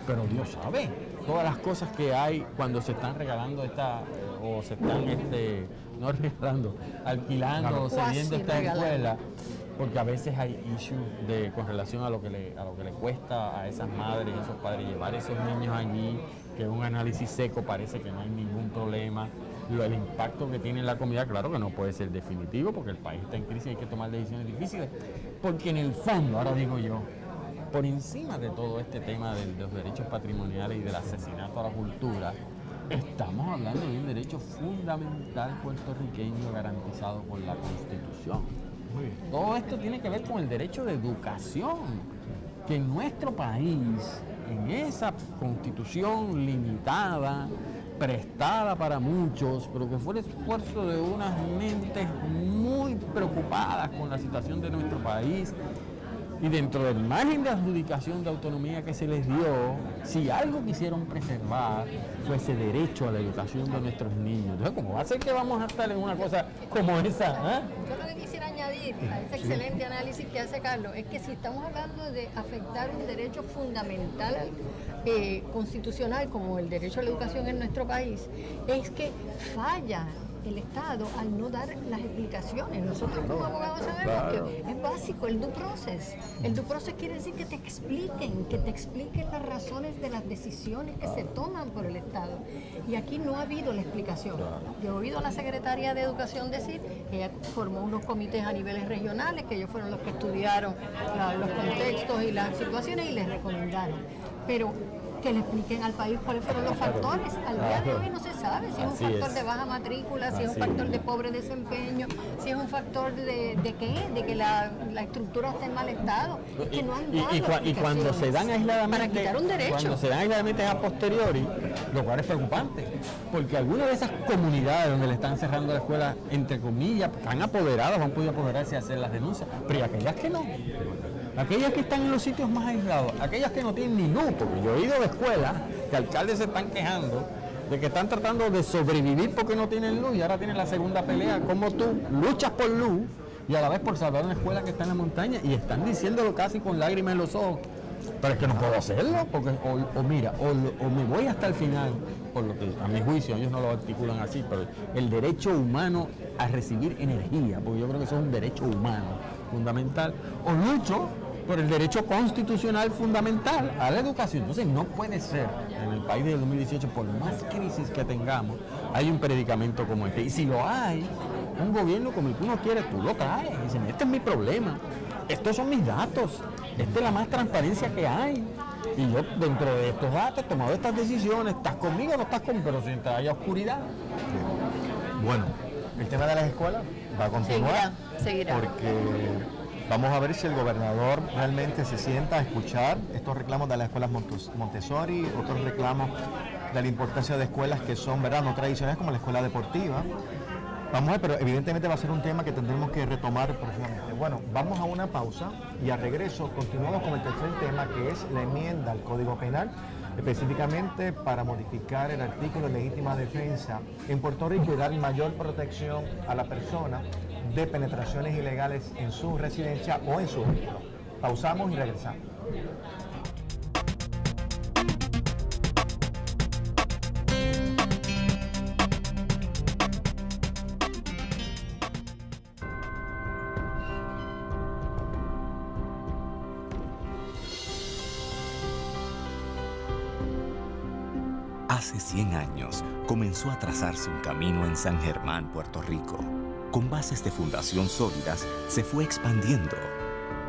Pero Dios sabe todas las cosas que hay cuando se están regalando o se están no regalando, alquilando o cediendo esta escuela, porque a veces hay issues con relación a lo que le cuesta a esas madres y esos padres llevar esos niños allí, que un análisis seco parece que no hay ningún problema. El impacto que tiene en la comunidad, claro que no puede ser definitivo, porque el país está en crisis y hay que tomar decisiones difíciles, porque en el fondo, ahora digo yo, por encima de todo este tema de los derechos patrimoniales y del asesinato a la cultura, estamos hablando de un derecho fundamental puertorriqueño garantizado por la Constitución. Muy bien. Todo esto tiene que ver con el derecho de educación, que en nuestro país, en esa Constitución limitada, prestada para muchos, pero que fue el esfuerzo de unas mentes muy preocupadas con la situación de nuestro país, y dentro del margen de adjudicación de autonomía que se les dio, si algo quisieron preservar fue ese derecho a la educación de nuestros niños. Entonces, ¿cómo va a ser que vamos a estar en una cosa como esa? Yo lo que quisiera añadir a ese excelente análisis que hace Carlos es que si estamos hablando de afectar un derecho fundamental constitucional como el derecho a la educación en nuestro país, es que falla el Estado al no dar las explicaciones. Nosotros como abogados sabemos que es básico el due process. El due process quiere decir que te expliquen las razones de las decisiones que se toman por el Estado. Y aquí no ha habido la explicación. Yo he oído a la secretaria de Educación decir que ella formó unos comités a niveles regionales, que ellos fueron los que estudiaron los contextos y las situaciones y les recomendaron. Pero que le expliquen al país cuáles fueron los factores. Al día de hoy no se sabe si es un factor de baja matrícula, si es un factor de pobre desempeño, si es un factor de qué, de que la estructura está en mal estado. Que no han dado y cuando se dan aisladamente, para quitar un derecho. Cuando se dan aisladamente a posteriori, lo cual es preocupante, porque algunas de esas comunidades donde le están cerrando la escuela, entre comillas, están apoderadas, han podido apoderarse y hacer las denuncias, pero ¿y aquellas que no? Aquellas que están en los sitios más aislados, aquellas que no tienen ni luz, porque yo he ido de escuelas que alcaldes se están quejando de que están tratando de sobrevivir porque no tienen luz y ahora tienen la segunda pelea, como tú luchas por luz y a la vez por salvar una escuela que está en la montaña, y están diciéndolo casi con lágrimas en los ojos. Pero es que no puedo hacerlo, porque o me voy hasta el final, por lo que a mi juicio ellos no lo articulan así, pero el derecho humano a recibir energía, porque yo creo que eso es un derecho humano fundamental, o lucho por el derecho constitucional fundamental a la educación. Entonces no puede ser en el país del 2018, por más crisis que tengamos, hay un predicamento como este. Y si lo hay, un gobierno como el que uno quiere, tú lo traes. Y dicen, este es mi problema, estos son mis datos, esta es la más transparencia que hay. Y yo, dentro de estos datos, he tomado estas decisiones. ¿Estás conmigo o no estás conmigo? Pero si haya oscuridad. Bueno, el tema de las escuelas va a continuar. Seguirá. Porque vamos a ver si el gobernador realmente se sienta a escuchar estos reclamos de las escuelas Montessori, otros reclamos de la importancia de escuelas que son, ¿verdad?, no tradicionales, como la escuela deportiva. Vamos a ver, pero evidentemente va a ser un tema que tendremos que retomar próximamente. Bueno, vamos a una pausa y al regreso continuamos con el tercer tema, que es la enmienda al Código Penal, específicamente para modificar el artículo de legítima defensa en Puerto Rico y dar mayor protección a la persona de penetraciones ilegales en su residencia o en su vehículo. Pausamos y regresamos. Hace 100 años comenzó a trazarse un camino en San Germán, Puerto Rico. Con bases de fundación sólidas, se fue expandiendo.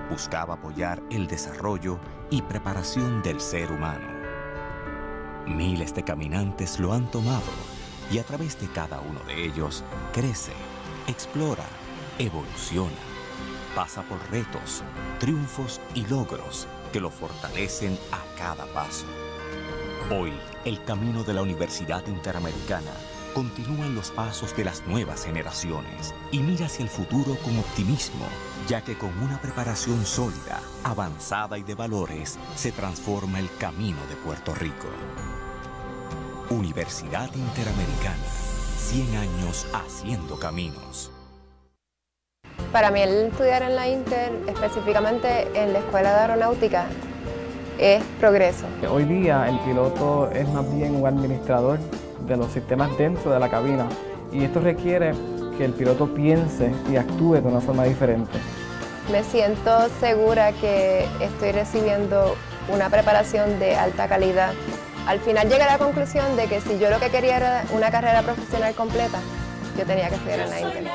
Buscaba apoyar el desarrollo y preparación del ser humano. Miles de caminantes lo han tomado y a través de cada uno de ellos crece, explora, evoluciona, pasa por retos, triunfos y logros que lo fortalecen a cada paso. Hoy, el camino de la Universidad Interamericana continúa en los pasos de las nuevas generaciones y mira hacia el futuro con optimismo, ya que con una preparación sólida, avanzada y de valores, se transforma el camino de Puerto Rico. Universidad Interamericana, 100 años haciendo caminos. Para mí el estudiar en la Inter, específicamente en la Escuela de Aeronáutica, es progreso. Hoy día el piloto es más bien un administrador de los sistemas dentro de la cabina y esto requiere que el piloto piense y actúe de una forma diferente. Me siento segura que estoy recibiendo una preparación de alta calidad. Al final llegué a la conclusión de que si yo lo que quería era una carrera profesional completa, yo tenía que estudiar en la Inter.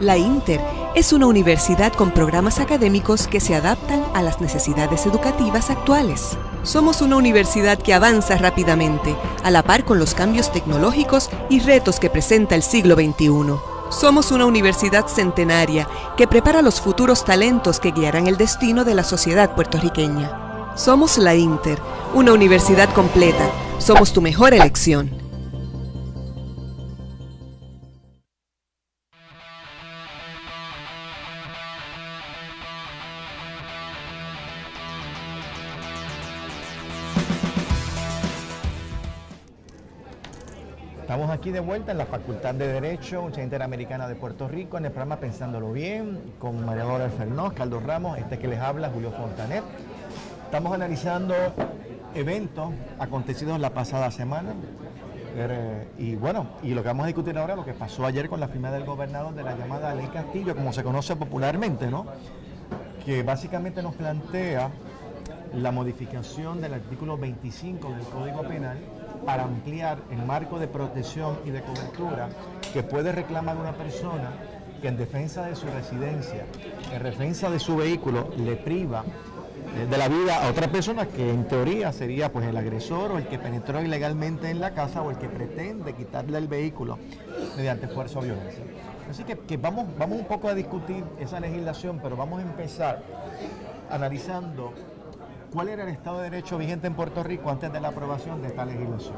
La Inter es una universidad con programas académicos que se adaptan a las necesidades educativas actuales. Somos una universidad que avanza rápidamente, a la par con los cambios tecnológicos y retos que presenta el siglo XXI. Somos una universidad centenaria que prepara los futuros talentos que guiarán el destino de la sociedad puertorriqueña. Somos la Inter, una universidad completa. Somos tu mejor elección. Estamos aquí de vuelta en la Facultad de Derecho, Universidad Interamericana de Puerto Rico, en el programa Pensándolo Bien, con María Dolores Alfernós, Carlos Ramos, que les habla, Julio Fontanet. Estamos analizando eventos acontecidos la pasada semana. Y bueno, y lo que vamos a discutir ahora, lo que pasó ayer con la firma del gobernador de la llamada Ley Castillo, como se conoce popularmente, ¿no? Que básicamente nos plantea la modificación del artículo 25 del Código Penal para ampliar el marco de protección y de cobertura que puede reclamar una persona que en defensa de su residencia, en defensa de su vehículo, le priva de la vida a otra persona que en teoría sería pues el agresor o el que penetró ilegalmente en la casa o el que pretende quitarle el vehículo mediante fuerza o violencia. Así que vamos un poco a discutir esa legislación, pero vamos a empezar analizando cuál era el Estado de Derecho vigente en Puerto Rico antes de la aprobación de esta legislación.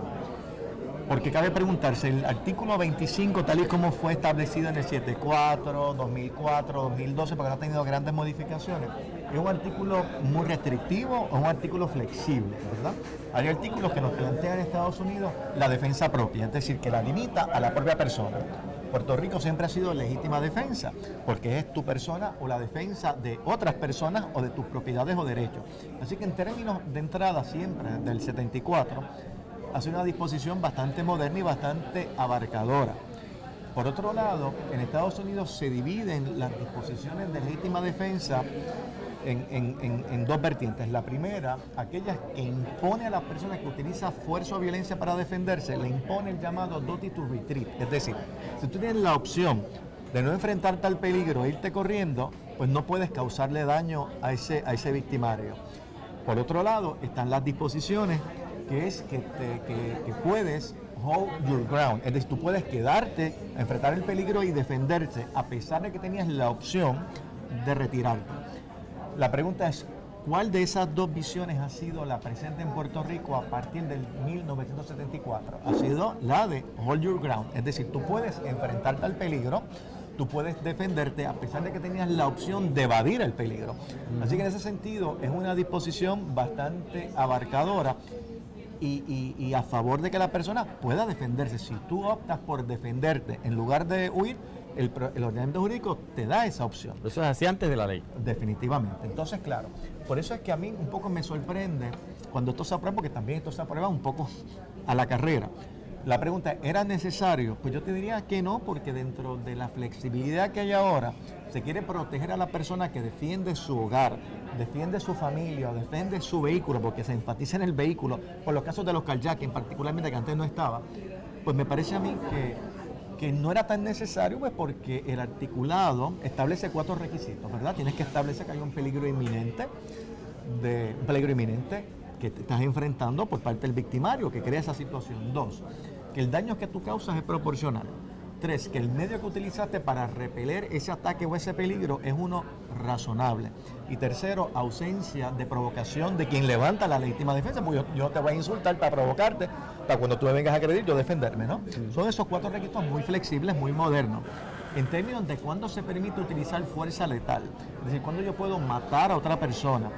Porque cabe preguntarse, el artículo 25, tal y como fue establecido en el 74, 2004, 2012, porque no ha tenido grandes modificaciones, ¿es un artículo muy restrictivo o un artículo flexible, verdad? Hay artículos que nos plantean en Estados Unidos la defensa propia, es decir, que la limita a la propia persona. Puerto Rico siempre ha sido legítima defensa, porque es tu persona o la defensa de otras personas o de tus propiedades o derechos. Así que en términos de entrada siempre, del 74, hace una disposición bastante moderna y bastante abarcadora. Por otro lado, en Estados Unidos se dividen las disposiciones de legítima defensa en dos vertientes. La primera, aquellas que impone a la persona que utiliza fuerza o violencia para defenderse, le impone el llamado duty to retreat. Es decir, si tú tienes la opción de no enfrentarte al peligro e irte corriendo, pues no puedes causarle daño a ese victimario. Por otro lado, están las disposiciones que es que puedes hold your ground, es decir, tú puedes quedarte a enfrentar el peligro y defenderse a pesar de que tenías la opción de retirarte. La pregunta es, ¿cuál de esas dos visiones ha sido la presente en Puerto Rico a partir del 1974? Ha sido la de hold your ground, es decir, tú puedes enfrentarte al peligro, tú puedes defenderte a pesar de que tenías la opción de evadir el peligro. Así que en ese sentido es una disposición bastante abarcadora y a favor de que la persona pueda defenderse. Si tú optas por defenderte en lugar de huir, el ordenamiento jurídico te da esa opción. Eso es así antes de la ley. Definitivamente. Entonces, claro, por eso es que a mí un poco me sorprende cuando esto se aprueba, porque también esto se aprueba un poco a la carrera. La pregunta, ¿era necesario? Pues yo te diría que no, porque dentro de la flexibilidad que hay ahora, se quiere proteger a la persona que defiende su hogar, defiende su familia, defiende su vehículo, porque se enfatiza en el vehículo, por los casos de los carjacking, particularmente que antes no estaba, pues me parece a mí que no era tan necesario, pues porque el articulado establece 4 requisitos, ¿verdad? Tienes que establecer que hay un peligro inminente, que te estás enfrentando por parte del victimario que crea esa situación. 2, que el daño que tú causas es proporcional. 3, que el medio que utilizaste para repeler ese ataque o ese peligro es uno razonable. Y tercero, ausencia de provocación de quien levanta la legítima defensa, porque yo te voy a insultar para provocarte, para cuando tú me vengas a agredir, yo defenderme, ¿no? Son esos 4 requisitos muy flexibles, muy modernos. En términos de cuándo se permite utilizar fuerza letal, es decir, cuándo yo puedo matar a otra persona,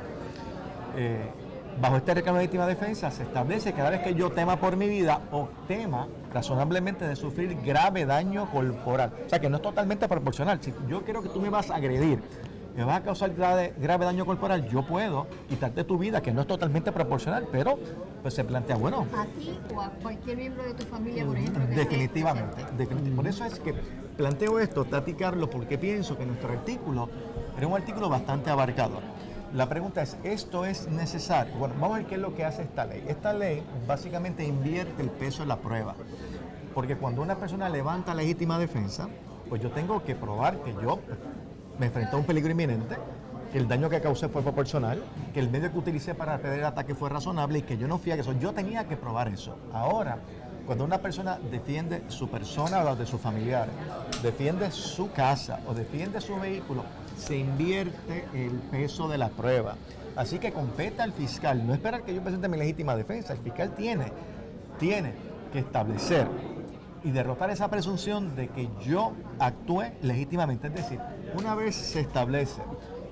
bajo este reclamo de legítima defensa se establece que cada vez que yo tema por mi vida o tema razonablemente de sufrir grave daño corporal, o sea que no es totalmente proporcional. Si yo quiero que tú me vas a agredir, me vas a causar grave daño corporal, yo puedo quitarte tu vida, que no es totalmente proporcional, pero pues se plantea, bueno, ¿A ti o a cualquier miembro de tu familia, por ejemplo? Que definitivamente. Por eso es que planteo esto, Tati Carlos, porque pienso que nuestro artículo era un artículo bastante abarcador. La pregunta es, ¿esto es necesario? Bueno, vamos a ver qué es lo que hace esta ley. Esta ley básicamente invierte el peso en la prueba, porque cuando una persona levanta legítima defensa, pues yo tengo que probar que yo me enfrenté a un peligro inminente, que el daño que causé fue proporcional, que el medio que utilicé para repeler el ataque fue razonable y que yo no fui agresor. Yo tenía que probar eso. Ahora, cuando una persona defiende su persona o la de sus familiares, defiende su casa o defiende su vehículo, se invierte el peso de la prueba. Así que compete al fiscal no esperar que yo presente mi legítima defensa. El fiscal tiene que establecer y derrotar esa presunción de que yo actué legítimamente. Es decir, una vez se establece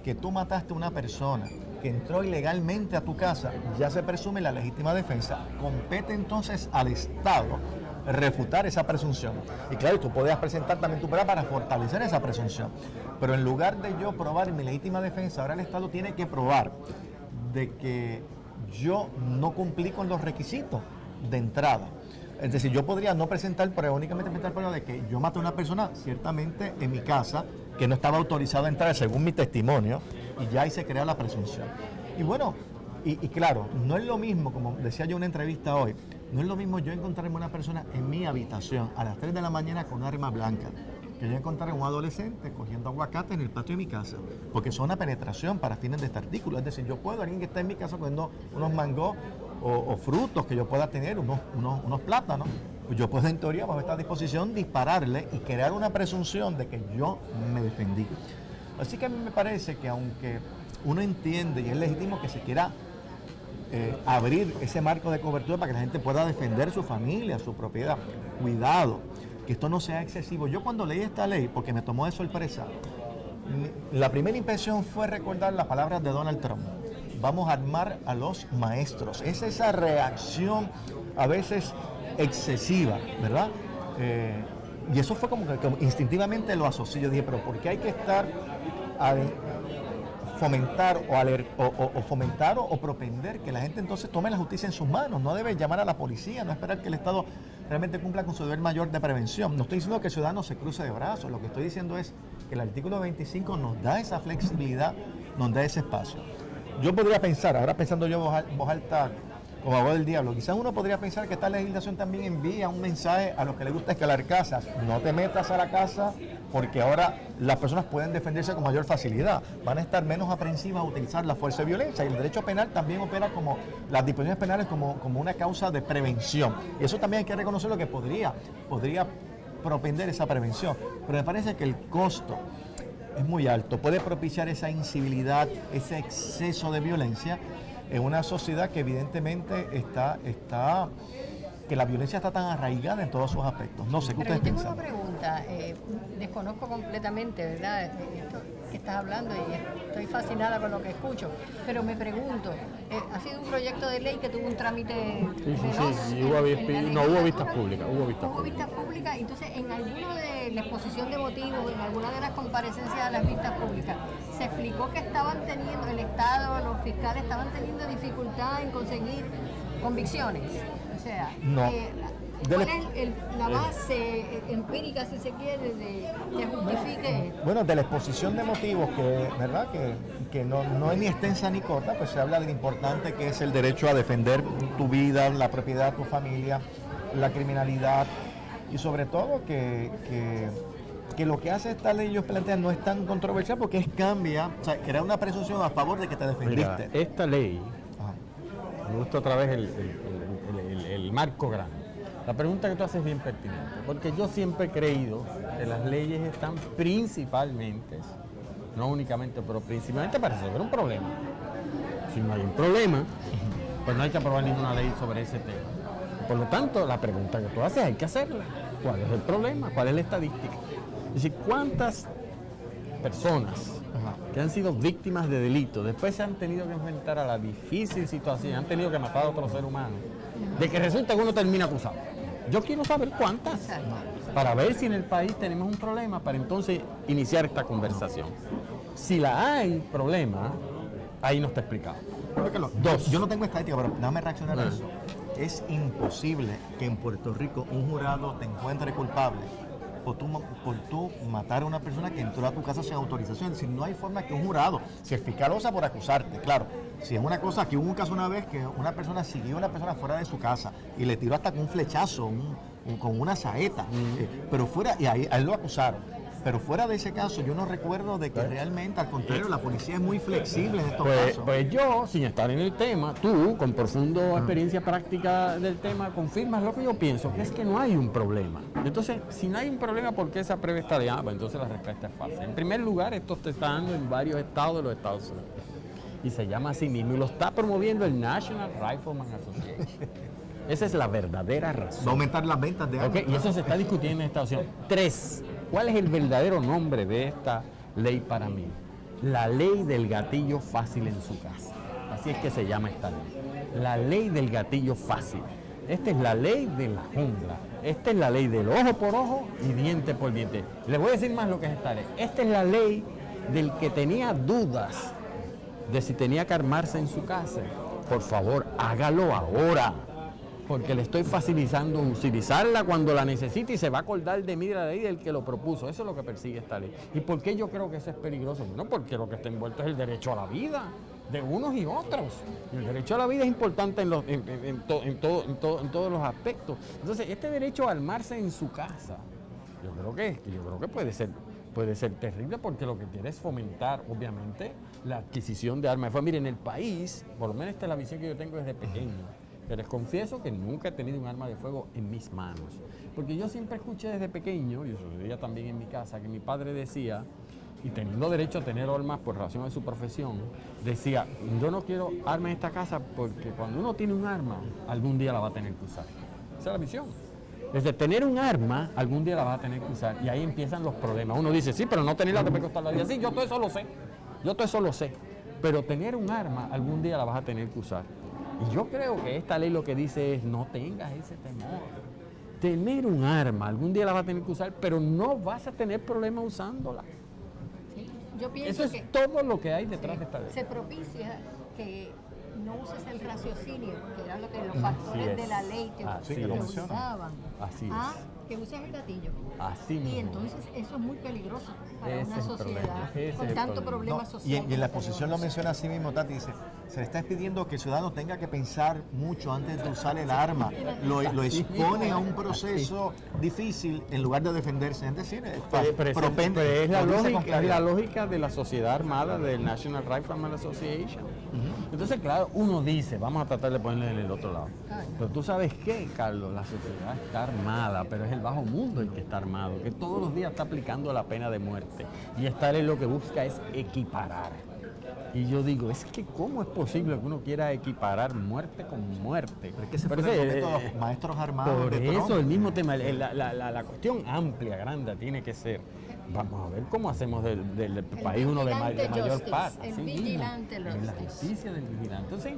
que tú mataste a una persona que entró ilegalmente a tu casa, ya se presume la legítima defensa, compete entonces al Estado refutar esa presunción. Y claro, tú podías presentar también tu prueba para fortalecer esa presunción. Pero en lugar de yo probar mi legítima defensa, ahora el Estado tiene que probar de que yo no cumplí con los requisitos de entrada. Es decir, yo podría no presentar prueba, únicamente presentar prueba de que yo maté a una persona, ciertamente en mi casa, que no estaba autorizado a entrar según mi testimonio, y ya ahí se crea la presunción. Y bueno, y claro, no es lo mismo, como decía yo en una entrevista hoy, no es lo mismo yo encontrarme una persona en mi habitación a las 3 de la mañana con un arma blanca, que yo encontrarme a un adolescente cogiendo aguacate en el patio de mi casa, porque son una penetración para fines de este artículo. Es decir, yo puedo, alguien que está en mi casa cogiendo unos mangos o frutos que yo pueda tener, unos plátanos, pues yo puedo en teoría bajo esta disposición dispararle y crear una presunción de que yo me defendí. Así que a mí me parece que aunque uno entiende y es legítimo que se quiera abrir ese marco de cobertura para que la gente pueda defender su familia, su propiedad, cuidado, que esto no sea excesivo. Yo cuando leí esta ley, porque me tomó de sorpresa, la primera impresión fue recordar las palabras de Donald Trump. Vamos a armar a los maestros. Es esa reacción a veces excesiva, ¿verdad? Y eso fue como que instintivamente lo asocié. Yo dije, pero ¿por qué hay que estar a fomentar o propender que la gente entonces tome la justicia en sus manos? No debe llamar a la policía, no esperar que el Estado realmente cumpla con su deber mayor de prevención. No estoy diciendo que el ciudadano se cruce de brazos, lo que estoy diciendo es que el artículo 25 nos da esa flexibilidad, nos da ese espacio. Yo podría pensar, ahora pensando yo voz alta como abogado del diablo, quizás uno podría pensar que esta legislación también envía un mensaje a los que les gusta escalar casas. No te metas a la casa porque ahora las personas pueden defenderse con mayor facilidad. Van a estar menos aprensivas a utilizar la fuerza de violencia. Y el derecho penal también opera como las disposiciones penales como una causa de prevención. Y eso también hay que reconocerlo, que podría propender esa prevención. Pero me parece que el costo es muy alto. Puede propiciar esa incivilidad, ese exceso de violencia en una sociedad que evidentemente que la violencia está tan arraigada en todos sus aspectos. No sé, ¿qué ustedes tengo piensan? una pregunta, desconozco completamente, ¿verdad?, esto que estás hablando y estoy fascinada con lo que escucho, pero me pregunto, ¿ha sido un proyecto de ley que tuvo un trámite veloz? Sí, hubo vistas públicas. Hubo vistas públicas, entonces en alguna de la exposición de motivos, en alguna de las comparecencias a las vistas públicas, se explicó que estaban teniendo, el Estado, los fiscales estaban teniendo dificultad en conseguir convicciones. O sea, no. ¿cuál es la base empírica, si se quiere, que justifique esto? Bueno, de la exposición de motivos, ¿verdad? Que no es ni extensa ni corta, pues se habla de lo importante que es el derecho a defender tu vida, la propiedad de tu familia, la criminalidad y sobre todo que lo que hace esta ley, ellos plantean, no es tan controversial porque crea una presunción a favor de que te defendiste. Mira, esta ley Me gusta otra vez el marco grande. La pregunta que tú haces es bien pertinente, porque yo siempre he creído que las leyes están principalmente, no únicamente, pero principalmente para resolver un problema. Si no hay un problema, pues no hay que aprobar ninguna ley sobre ese tema. Por lo tanto, la pregunta que tú haces hay que hacerla. ¿Cuál es el problema? ¿Cuál es la estadística? Es decir, ¿cuántas personas que han sido víctimas de delitos después se han tenido que enfrentar a la difícil situación, han tenido que matar a otro ser humano, de que resulta que uno termina acusado? Yo quiero saber cuántas, para ver si en el país tenemos un problema, para entonces iniciar esta conversación. Si la hay problema, ahí no está explicado. Dos. Yo no tengo estadística, pero déjame reaccionar a eso. Es imposible que en Puerto Rico un jurado te encuentre culpable por tú matar a una persona que entró a tu casa sin autorización. Es decir, no hay forma que un jurado, si el fiscal osa por acusarte, claro, si es una cosa, que hubo un caso una vez que una persona siguió a una persona fuera de su casa y le tiró hasta con un flechazo, con una saeta, pero fuera, y ahí a él lo acusaron. Pero fuera de ese caso, yo no recuerdo de que realmente, al contrario, la policía es muy flexible en estos casos. Pues yo, sin estar en el tema, tú, con profunda experiencia práctica del tema, confirmas lo que yo pienso, que es que no hay un problema. Entonces, si no hay un problema, ¿por qué se aprueba esta ley? Pues entonces la respuesta es fácil. En primer lugar, esto se está dando en varios estados de los Estados Unidos. Y se llama así mismo, y lo está promoviendo el National Rifleman Association. Esa es la verdadera razón. Va a aumentar las ventas de armas. Y eso se está discutiendo en esta opción. 3. ¿Cuál es el verdadero nombre de esta ley para mí? La ley del gatillo fácil en su casa. Así es que se llama esta ley. La ley del gatillo fácil. Esta es la ley de la jungla. Esta es la ley del ojo por ojo y diente por diente. Les voy a decir más lo que es esta ley. Esta es la ley del que tenía dudas de si tenía que armarse en su casa. Por favor, hágalo ahora. Porque le estoy facilitando utilizarla cuando la necesite y se va a acordar de mí, de la ley del que lo propuso. Eso es lo que persigue esta ley. ¿Y por qué yo creo que eso es peligroso? Bueno, porque lo que está envuelto es el derecho a la vida de unos y otros. Y el derecho a la vida es importante en todos los aspectos. Entonces, este derecho a armarse en su casa, yo creo que puede ser terrible, porque lo que quiere es fomentar, obviamente, la adquisición de armas de fuego. Miren, en el país, por lo menos esta es la visión que yo tengo desde pequeño. Pero les confieso que nunca he tenido un arma de fuego en mis manos. Porque yo siempre escuché desde pequeño, y eso sucedía también en mi casa, que mi padre decía, y teniendo derecho a tener armas por razón de su profesión, decía, yo no quiero armas en esta casa porque cuando uno tiene un arma, algún día la va a tener que usar. Esa es la visión. Desde tener un arma, algún día la vas a tener que usar. Y ahí empiezan los problemas. Uno dice, sí, pero no tenerla te puede costar la vida. Sí, yo todo eso lo sé. Pero tener un arma, algún día la vas a tener que usar. Y yo creo que esta ley lo que dice es, no tengas ese temor. Tener un arma, algún día la vas a tener que usar, pero no vas a tener problema usándola. Sí, yo pienso eso es todo lo que hay detrás de esta ley. Se propicia que no uses el raciocinio, que era lo que los factores de la ley te usaban. Así que uses el gatillo. Así mismo. Y entonces eso es muy peligroso para Ese una es el sociedad problema. con tanto problema social. Y en la exposición lo menciona así mismo, Tati, dice, se le está pidiendo que el ciudadano tenga que pensar mucho antes de usar el arma. Lo expone a un proceso difícil en lugar de defenderse. Es decir, es la lógica de la sociedad armada del National Rifleman Association. Entonces, claro, uno dice, vamos a tratar de ponerle en el otro lado. Pero tú sabes qué, Carlos, la sociedad está armada, pero es el bajo mundo el que está armado, que todos los días está aplicando la pena de muerte. Y esta ley lo que busca es equiparar. Y yo digo, es que ¿cómo es posible que uno quiera equiparar muerte con muerte? Pero es que se fue el momento de los maestros armados. Por eso, el mismo tema, la cuestión amplia, grande, tiene que ser, vamos a ver cómo hacemos del país uno de mayor paz. El vigilante la justicia del vigilante. Entonces,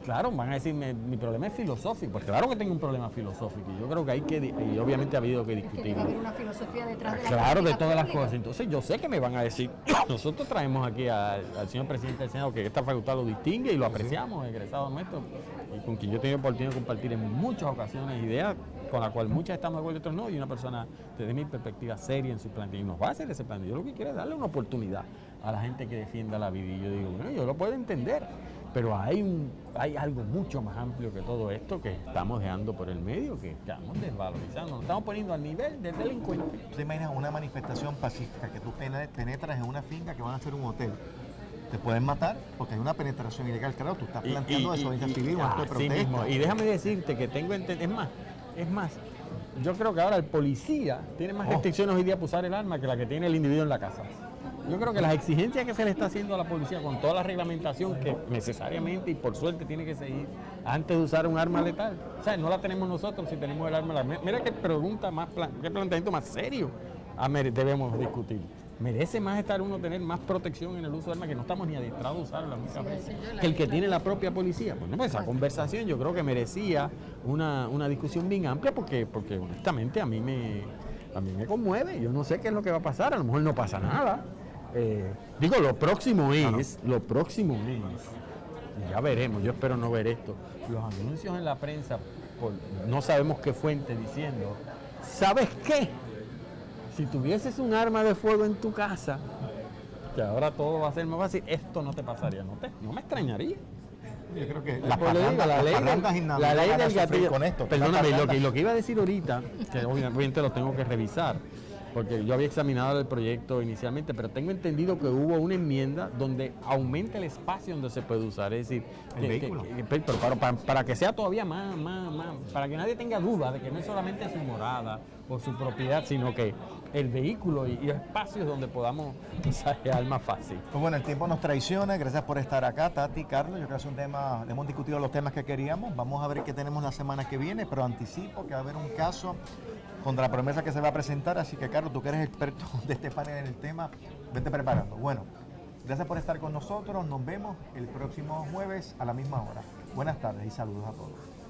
claro, van a decir, mi problema es filosófico, porque claro que tengo un problema filosófico, y yo creo que hay que, y obviamente ha habido que discutir. Tiene que haber una filosofía detrás de la Claro, de todas las cosas. Entonces yo sé que me van a decir, nosotros traemos aquí al señor presidente del Senado, que esta facultad lo distingue y lo apreciamos, egresado nuestro, y con quien yo he tenido oportunidad de compartir en muchas ocasiones ideas con las cuales muchas estamos de acuerdo y otros no, y una persona desde mi perspectiva seria en su planteamiento, y nos va a hacer ese plan. Yo lo que quiero es darle una oportunidad a la gente que defienda la vida, y yo digo, bueno, yo lo puedo entender, pero hay algo mucho más amplio que todo esto que estamos dejando por el medio, que estamos desvalorizando, nos estamos poniendo al nivel del delincuente. ¿Tú te imaginas una manifestación pacífica que tú penetras en una finca que van a hacer un hotel? te pueden matar porque hay una penetración ilegal. Claro, tú estás planteando desobediencia civil, un acto de así protesta. mismo. Y déjame decirte que tengo es más, yo creo que ahora el policía tiene más restricciones hoy día para usar el arma que la que tiene el individuo en la casa. Yo creo que las exigencias que se le está haciendo a la policía con toda la reglamentación que necesariamente y por suerte tiene que seguir antes de usar un arma letal, o sea, no la tenemos nosotros si tenemos el arma letal. Mira qué pregunta más, qué planteamiento más serio debemos discutir. Merece más estar uno tener más protección en el uso de armas que no estamos ni adiestrados a usarla muchas veces que el que tiene la propia policía. Bueno, pues esa conversación yo creo que merecía una discusión bien amplia porque honestamente a mí me conmueve. Yo no sé qué es lo que va a pasar, a lo mejor no pasa nada. Digo, lo próximo es, y ya veremos, yo espero no ver esto, los anuncios en la prensa, no sabemos qué fuente diciendo, ¿sabes qué? Si tuvieses un arma de fuego en tu casa, que ahora todo va a ser más fácil, esto no te pasaría, no me extrañaría. Yo creo que La ley del gatillo. Con esto. Perdóname, lo que iba a decir ahorita, que obviamente lo tengo que revisar, porque yo había examinado el proyecto inicialmente, pero tengo entendido que hubo una enmienda donde aumenta el espacio donde se puede usar, es decir, el vehículo. Pero para que sea todavía más, para que nadie tenga duda de que no es solamente su morada o su propiedad, sino que el vehículo y espacios donde podamos usar armas fácil. Pues bueno, el tiempo nos traiciona. Gracias por estar acá, Tati, Carlos. Yo creo que es un tema, hemos discutido los temas que queríamos. Vamos a ver qué tenemos la semana que viene, pero anticipo que va a haber un caso contra la promesa que se va a presentar. Así que, Carlos, tú que eres experto de este panel en el tema, vete preparando. Bueno, gracias por estar con nosotros. Nos vemos el próximo jueves a la misma hora. Buenas tardes y saludos a todos.